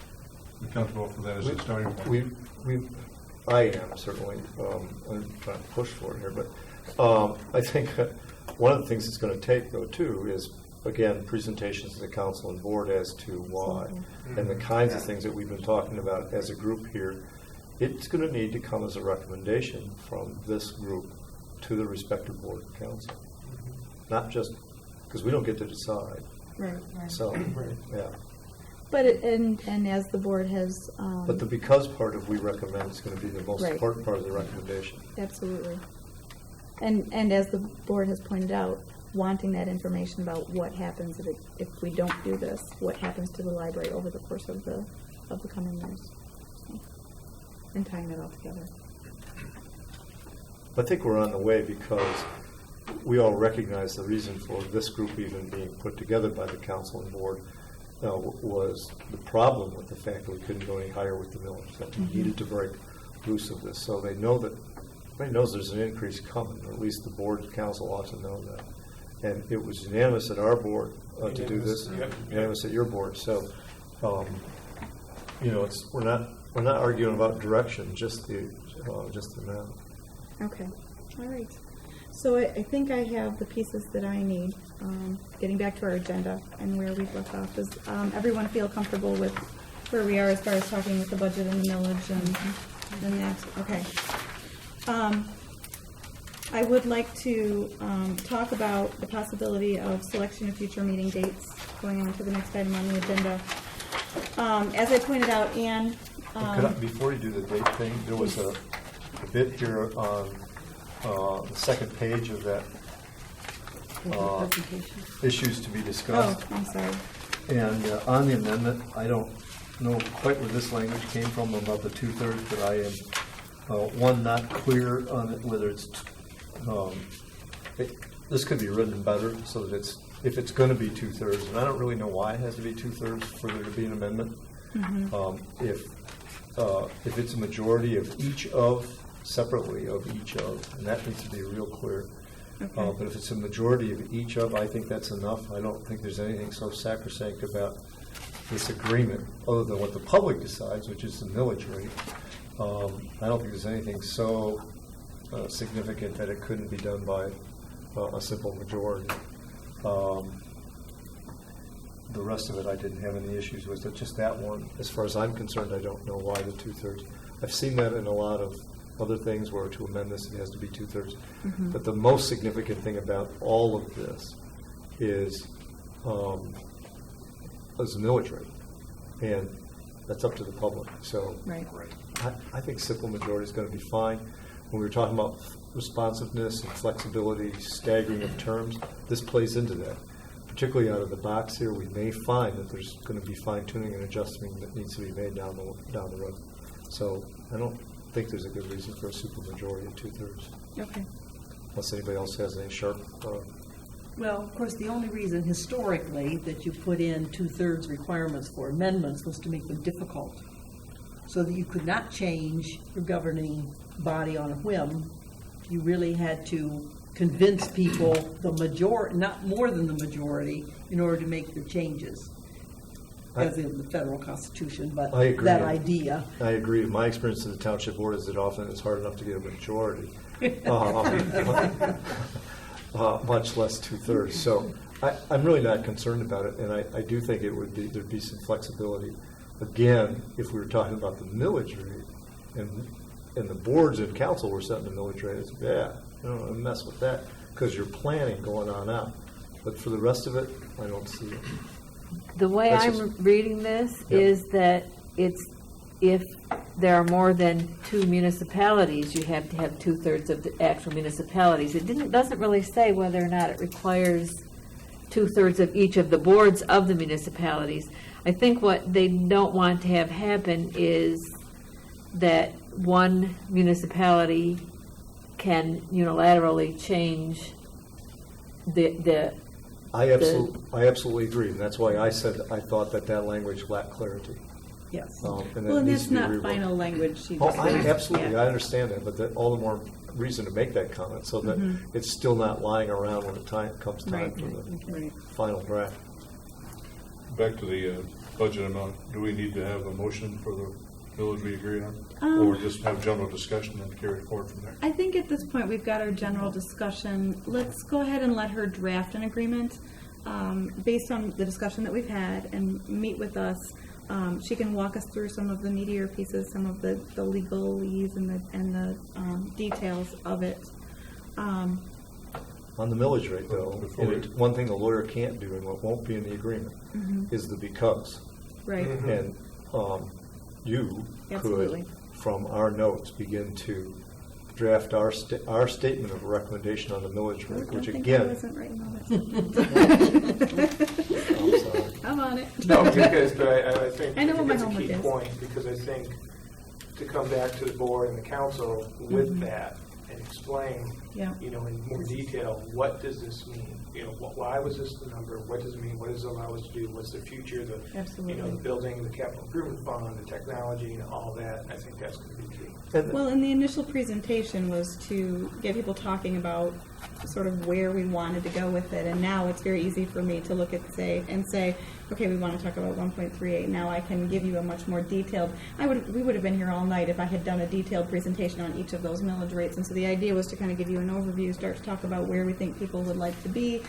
we comfortable for that as a starting point? I am certainly, I'm trying to push for it here, but I think one of the things it's going to take, though, too, is, again, presentations to the council and board as to why, and the kinds of things that we've been talking about as a group here. It's going to need to come as a recommendation from this group to the respective board and council, not just, because we don't get to decide. Right. So, yeah. But and as the board has. But the because part of we recommend is going to be the most Right. important part of the recommendation. Absolutely. And as the board has pointed out, wanting that information about what happens if we don't do this, what happens to the library over the course of the coming years, and tying it all together. I think we're on the way because we all recognize the reason for this group even being put together by the council and board was the problem with the fact that we couldn't go any higher with the millage, that we needed to break loose of this. So they know that, everybody knows there's an increase coming, or at least the board and council ought to know that. And it was unanimous at our board to do this, unanimous at your board. So, we're not arguing about direction, just the amount. Okay. All right. So I think I have the pieces that I need. Getting back to our agenda and where we've left off. Does everyone feel comfortable with where we are as far as talking with the budget and the millage and that? Okay. I would like to talk about the possibility of selection of future meeting dates, going on to the next item on the agenda. As I pointed out, Anne. Before you do the date thing, there was a bit here on the second page of that issues to be discussed. Oh, I'm sorry. And on the amendment, I don't know quite where this language came from about the 2/3, but I am, not clear on it, whether it's, this could be written better so that if it's going to be 2/3, and I don't really know why it has to be 2/3 for there to be an amendment. If it's a majority of each of, separately of each of, and that needs to be real clear. Okay. But if it's a majority of each of, I think that's enough. I don't think there's anything so sacrosanct about this agreement, other than what the public decides, which is the millage rate. I don't think there's anything so significant that it couldn't be done by a simple majority. The rest of it, I didn't have any issues with it. Just that one, as far as I'm concerned, I don't know why the 2/3. I've seen that in a lot of other things where to amend this, it has to be 2/3. But the most significant thing about all of this is is the millage rate. And that's up to the public. So Right. I think simple majority is going to be fine. When we were talking about responsiveness and flexibility, staggering of terms, this plays into that. Particularly out of the box here, we may find that there's going to be fine tuning and adjusting that needs to be made down the road. So I don't think there's a good reason for a supermajority of 2/3. Okay. Unless anybody else has any sharp. Well, of course, the only reason historically that you put in 2/3 requirements for amendments was to make them difficult, so that you could not change your governing body on a whim. You really had to convince people, the majority, not more than the majority, in order to make your changes, as in the federal constitution, but I agree. that idea. I agree. My experience in the township board is that often it's hard enough to get a majority, much less 2/3. So I'm really not concerned about it, and I do think there'd be some flexibility. Again, if we were talking about the millage rate, and the boards and council were setting the millage rate, it's, yeah, I don't want to mess with that, because you're planning going on out. But for the rest of it, I don't see it. The way That's I'm just- reading this Yep. is that it's, if there are more than 2 municipalities, you have to have 2/3 of the actual municipalities. It doesn't really say whether or not it requires 2/3 of each of the boards of the municipalities. I think what they don't want to have happen is that one municipality can unilaterally change the I absolutely agree, and that's why I said I thought that language lacked clarity. Yes. And Well, that and needs that's to be not reworked. final language. She Oh, just said. absolutely, Yeah. I understand that, but all the more reason to make that comment, so that it's still not lying around when comes time Right. for the Right. final draft. Back to the budget amount, do we need to have a motion for the village we agree on? Um, Or just have general discussion and carry it forward from there? I think at this point, we've got our general discussion. Let's go ahead and let her draft an agreement based on the discussion that we've had and meet with us. She can walk us through some of the meatier pieces, some of the legalese and the details of it. On the millage rate, though, Before we- one thing the lawyer can't do, and what won't be in the agreement, is the because. Right. And you Absolutely. could, from our notes, begin to draft our statement of recommendation on the millage rate, I which think I again, wasn't writing all that. I'm sorry. I'm on it. No, because, but I think I know what my it's a homework key is. point, because I think to come back to the board and the council with that and explain, Yeah. you know, in more detail, what does this mean? You know, why was this the number? What does it mean? What does it allow us to do? What's the future? Absolutely. You know, the building, the capital improvement fund, the technology, and all that. And I think that's going to be key. And- Well, and the initial presentation was to get people talking about sort of where we wanted to go with it, and now it's very easy for me to look at say, okay, we want to talk about 1.38. Now I can give you a much more detailed. We would have been here all night if I had done a detailed presentation on each of those millage rates. And so the idea was to kind of give you an overview, start to talk about where we think people would like to be,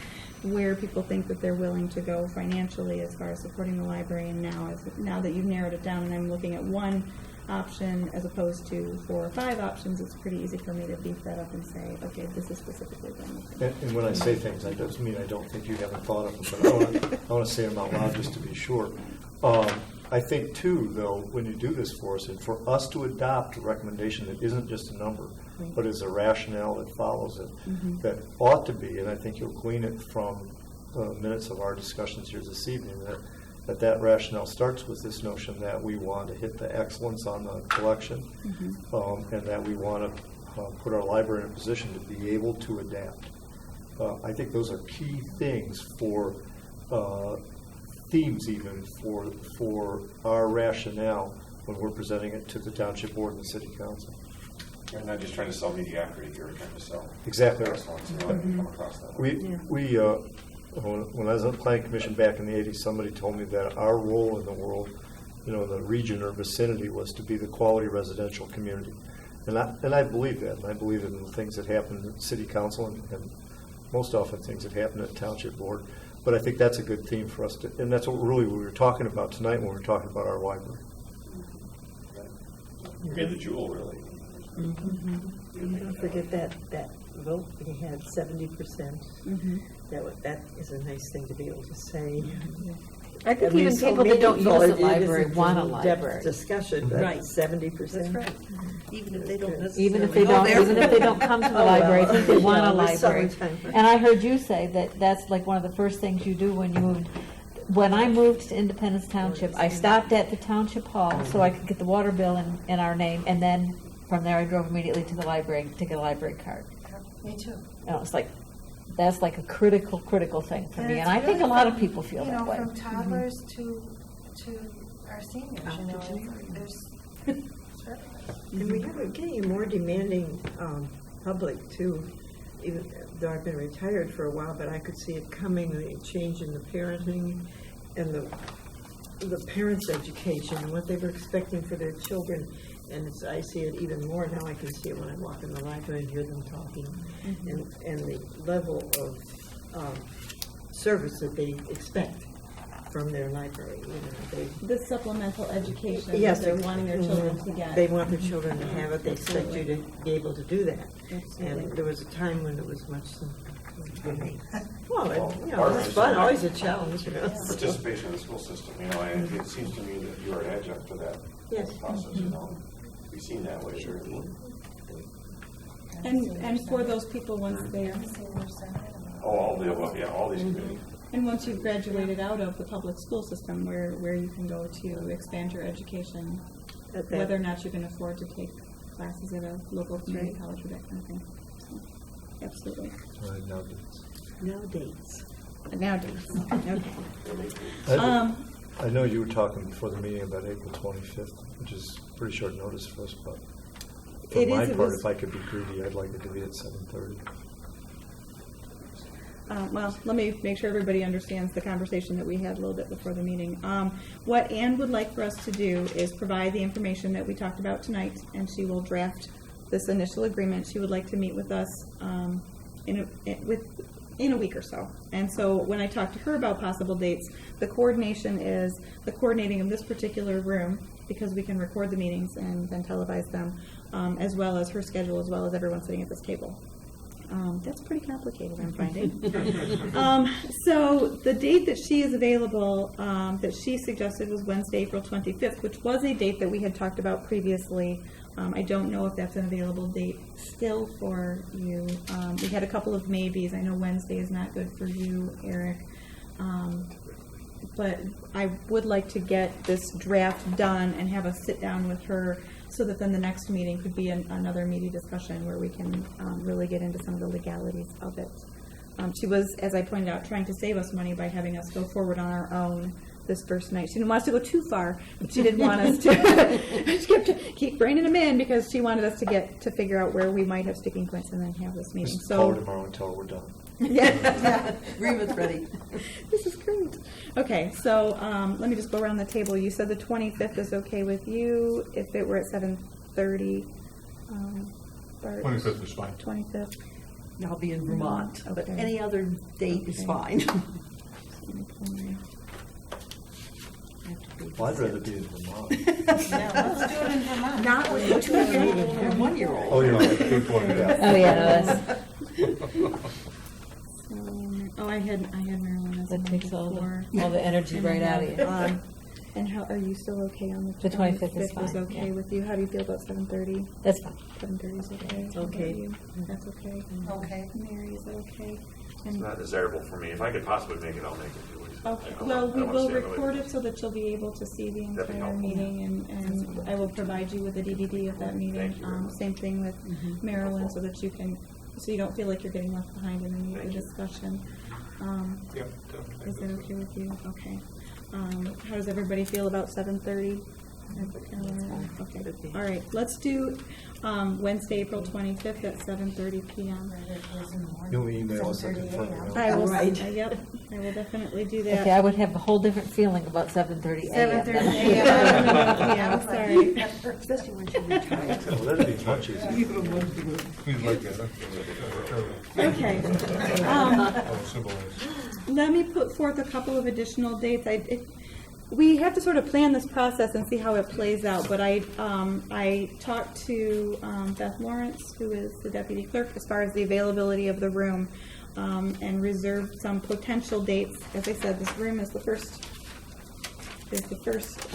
where people think that they're willing to go financially as far as supporting the library. And now that you've narrowed it down, and I'm looking at one option as opposed to 4 or 5 options, it's pretty easy for me to beef that up and say, okay, this is specifically what I'm looking at. And when I say things, that doesn't mean I don't think you haven't thought of them, but I want to say them out loud just to be sure. I think too, though, when you do this for us, and for us to adopt a recommendation that isn't just a number, but is a rationale that follows it, that ought to be, and I think you'll glean it from minutes of our discussions here this evening, that rationale starts with this notion that we want to hit the excellence on the collection, and that we want to put our library in a position to be able to adapt. I think those are key things for themes, even for our rationale when we're presenting it to the township board and the city council. You're not just trying to sell mediocrity, you're trying to sell Exactly. excellence. You know, come across that. When I was on the planning commission back in the 80s, somebody told me that our role in the world, you know, the region or vicinity, was to be the quality residential community. And I believe that, and I believe in the things that happen at city council and most often things that happen at township board. But I think that's a good theme for us to, and that's what really we were talking about tonight when we were talking about our library. You made the jewel, really. And don't forget that vote we had 70%. That is a nice thing to be able to say. I think I mean, even so people that don't use meaningful, the it library isn't want a in-depth library. discussion, Right. but 70%. That's right. Even if they don't necessarily Even if they go don't, there. even if they don't come to the Oh, well, library, I think they want a yeah, it's library. summertime. And I heard you say that that's like one of the first things you do when you moved. When I moved to Independence Township, I stopped at the township hall so I could get the water bill in our name, and then from there I drove immediately to the library to get a library card. Me too. You know, it's like, that's like a critical thing for me, it's and I think a really lot of from, people feel you that know, way. from toddlers to our seniors, you know, there's. Sure. And we have getting a more demanding public too, even though I've been retired for a while, but I could see it coming, the change in the parenting and the parents' education and what they were expecting for their children. And I see it even more now. I can see it when I walk in the library and hear them talking, and the level of service that they expect from their library. You know, The supplemental education yes, that they're wanting their children to get. They want their children to have it. They expect you to be able to do that. Absolutely. And there was a time when it was much simpler. Well, it's Barbara, fun, always a challenge, you know. Participation in the school system, you know, and it seems to me that you are an adjunct to that Yes. process, you know. Be seen that way, sure. And for those people, once they're, Oh, all the above, yeah, all these committees. and once you've graduated out of the public school system, where you can go to expand your education, At that- whether or not you can afford to take classes at a local community college or that kind of thing. So, absolutely. Nowadays. Nowadays. Okay. I know you were talking before the meeting about April 25th, which is pretty short notice for us, but for It my is, it part, was- if I could be greedy, I'd like it to be at 7:30. Well, let me make sure everybody understands the conversation that we had a little bit before the meeting. What Anne would like for us to do is provide the information that we talked about tonight, and she will draft this initial agreement. She would like to meet with us in a week or so. And so when I talk to her about possible dates, the coordination is the coordinating of this particular room, because we can record the meetings and then televise them, as well as her schedule, as well as everyone sitting at this table. That's pretty complicated, I'm finding. So the date that she is available, that she suggested, was Wednesday, April 25th, which was a date that we had talked about previously. I don't know if that's an available date still for you. We had a couple of maybes. I know Wednesday is not good for you, Eric. But I would like to get this draft done and have a sit down with her, so that then the next meeting could be another meaty discussion where we can really get into some of the legalities of it. She was, as I pointed out, trying to save us money by having us go forward on our own this first night. She didn't want us to go too far, but she didn't want us to she kept keep reining them in, because she wanted us to figure out where we might have sticking points and then have this meeting. Just call her tomorrow and tell her we're done. Yeah. Agreement's ready. This is great. Okay, so let me just go around the table. You said the 25th is okay with you if it were at 7:30. Bart? 25th is fine. 25th. I'll be in Vermont, but Okay. any other date is Okay. fine. Let me pull my- Well, I'd rather be in Vermont. Yeah, let's do it in Vermont. Not with a 2-year-old or 1-year-old. Oh, you're right, good point, yeah. Oh, yeah, no, that's, Oh, I had Marilyn as a that takes all before. the energy And I right out of have, you. And how, are you still okay on The 25th is was fine, okay yeah. with you? How do you feel about 7:30? That's fine. 7:30 is okay? How about Okay. you? That's okay? Okay. Mary, is that okay? It's And- not desirable for me. If I could possibly make it, I'll make it. Okay, I don't well, want- I we don't want will to stand record away. it so that you'll be able to see the That'd be entire helpful. meeting, and I will provide you with a DVD of that meeting. Thank you very much. Same thing with Marilyn, so that you can, so you don't feel like you're getting left behind in the Thank you. discussion. Yep, definitely. Is that okay with you? Okay. How does everybody feel about 7:30? Okay, all right, let's do Wednesday, April 25th at 7:30 PM. You'll email us and confirm it. I will, Right. yep, I will definitely do that. Okay, I would have a whole different feeling about 7:30 a.m. 7:30 a.m. Yeah, sorry. Especially when you retire. Well, that'd be much easier. Please look at it. Okay. Oh, simple as. Let me put forth a couple of additional dates. We have to sort of plan this process and see how it plays out, but I talked to Beth Lawrence, who is the deputy clerk, as far as the availability of the room, and reserved some potential dates. As I said, this room is the first there's the first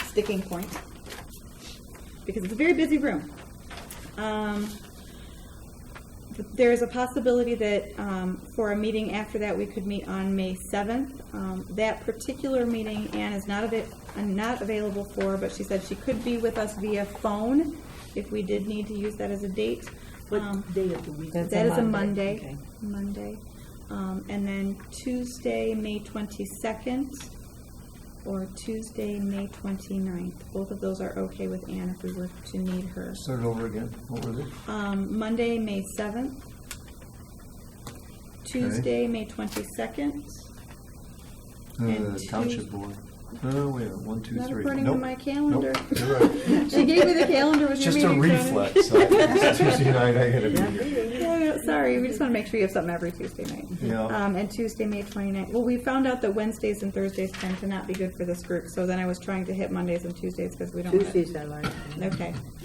sticking point, because it's a very busy room. There is a possibility that for a meeting after that, we could meet on May 7th. That particular meeting, Ann is not available for, but she said she could be with us via phone if we did need to use that as a date. What day of the week? That's That is a Monday. Monday. Monday. And then Tuesday, May 22nd, or Tuesday, May 29th. Both of those are okay with Ann if we were to need her. Start it over again. What were they? Monday, May 7th, Tuesday, May 22nd. And Township board. No, wait, 1, 2, 3. Not according to Nope. my calendar. Nope, you're right. She gave me the calendar with your Just a meetings on it. reflex. Tuesday night, I had a meeting. Yeah, no, sorry, we just want to make sure you have something every Tuesday night. Yeah. And Tuesday, May 29th. Well, we found out that Wednesdays and Thursdays tend to not be good for this group, so then I was trying to hit Mondays and Tuesdays because we don't want Tuesdays I like.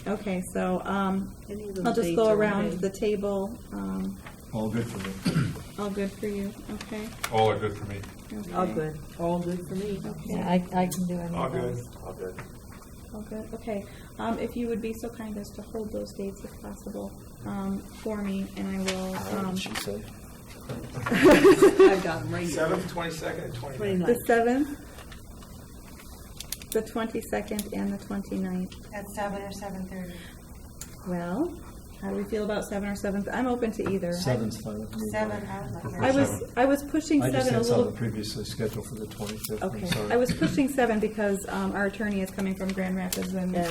Okay, so Any of those I'll just dates go are around okay. the table. All good for me. All good for you, okay? All are good for me. Okay. All good. All good for me. Okay. Yeah, I can do any All of good, those. all good. All good, okay. If you would be so kind as to hold those dates if possible for me, and I will, What did she say? I've got them right here. 7th, 22nd, and 29th. the 7th, the 22nd, and the 29th. At 7 or 7:30. Well, how do we feel about 7 or 7th? I'm open to either. 7's fine with me. 7, I would like I that. was pushing I just 7 a had little. something previously scheduled for the 25th. I'm Okay, sorry. I was pushing 7 because our attorney is coming from Grand Rapids, and Yeah.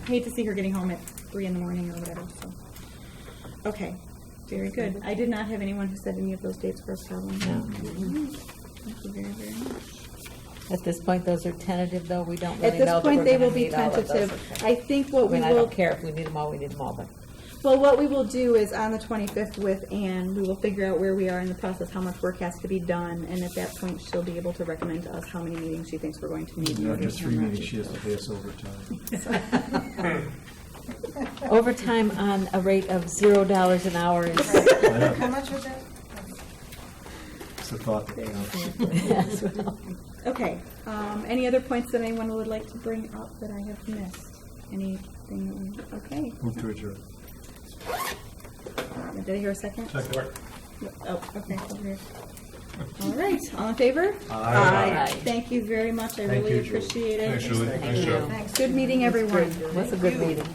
hate to see her getting home at 3 in the morning or whatever, so. Okay, very good. I did not have anyone who said any of those dates were a problem. No. Thank you very, very much. At this point, those are tentative, though. We don't At really this know that point, we're they gonna will be need all of those. tentative. Okay. I think what I we mean, I will, don't care if we need them all, we need them all, but well, what we will do is on the 25th with Ann, we will figure out where we are in the process, how much work has to be done, and at that point, she'll be able to recommend to us how many meetings she thinks we're going to need. in order After to 3 have meetings, that. she has to pay us overtime. overtime on a rate of $0 an hour is, I know. How much was that? It's the thought that counts. yes, well, Okay, any other points that anyone would like to bring up that I have missed? Anything, okay. Move to adjourn. Did I hear a second? Second. Oh, okay, over here. All right, all in favor? Aye. Thank you very much, I Thank really you, Julie. appreciate it. Thanks, Julie. Nice you. job. Good meeting, everyone. it was a good meeting.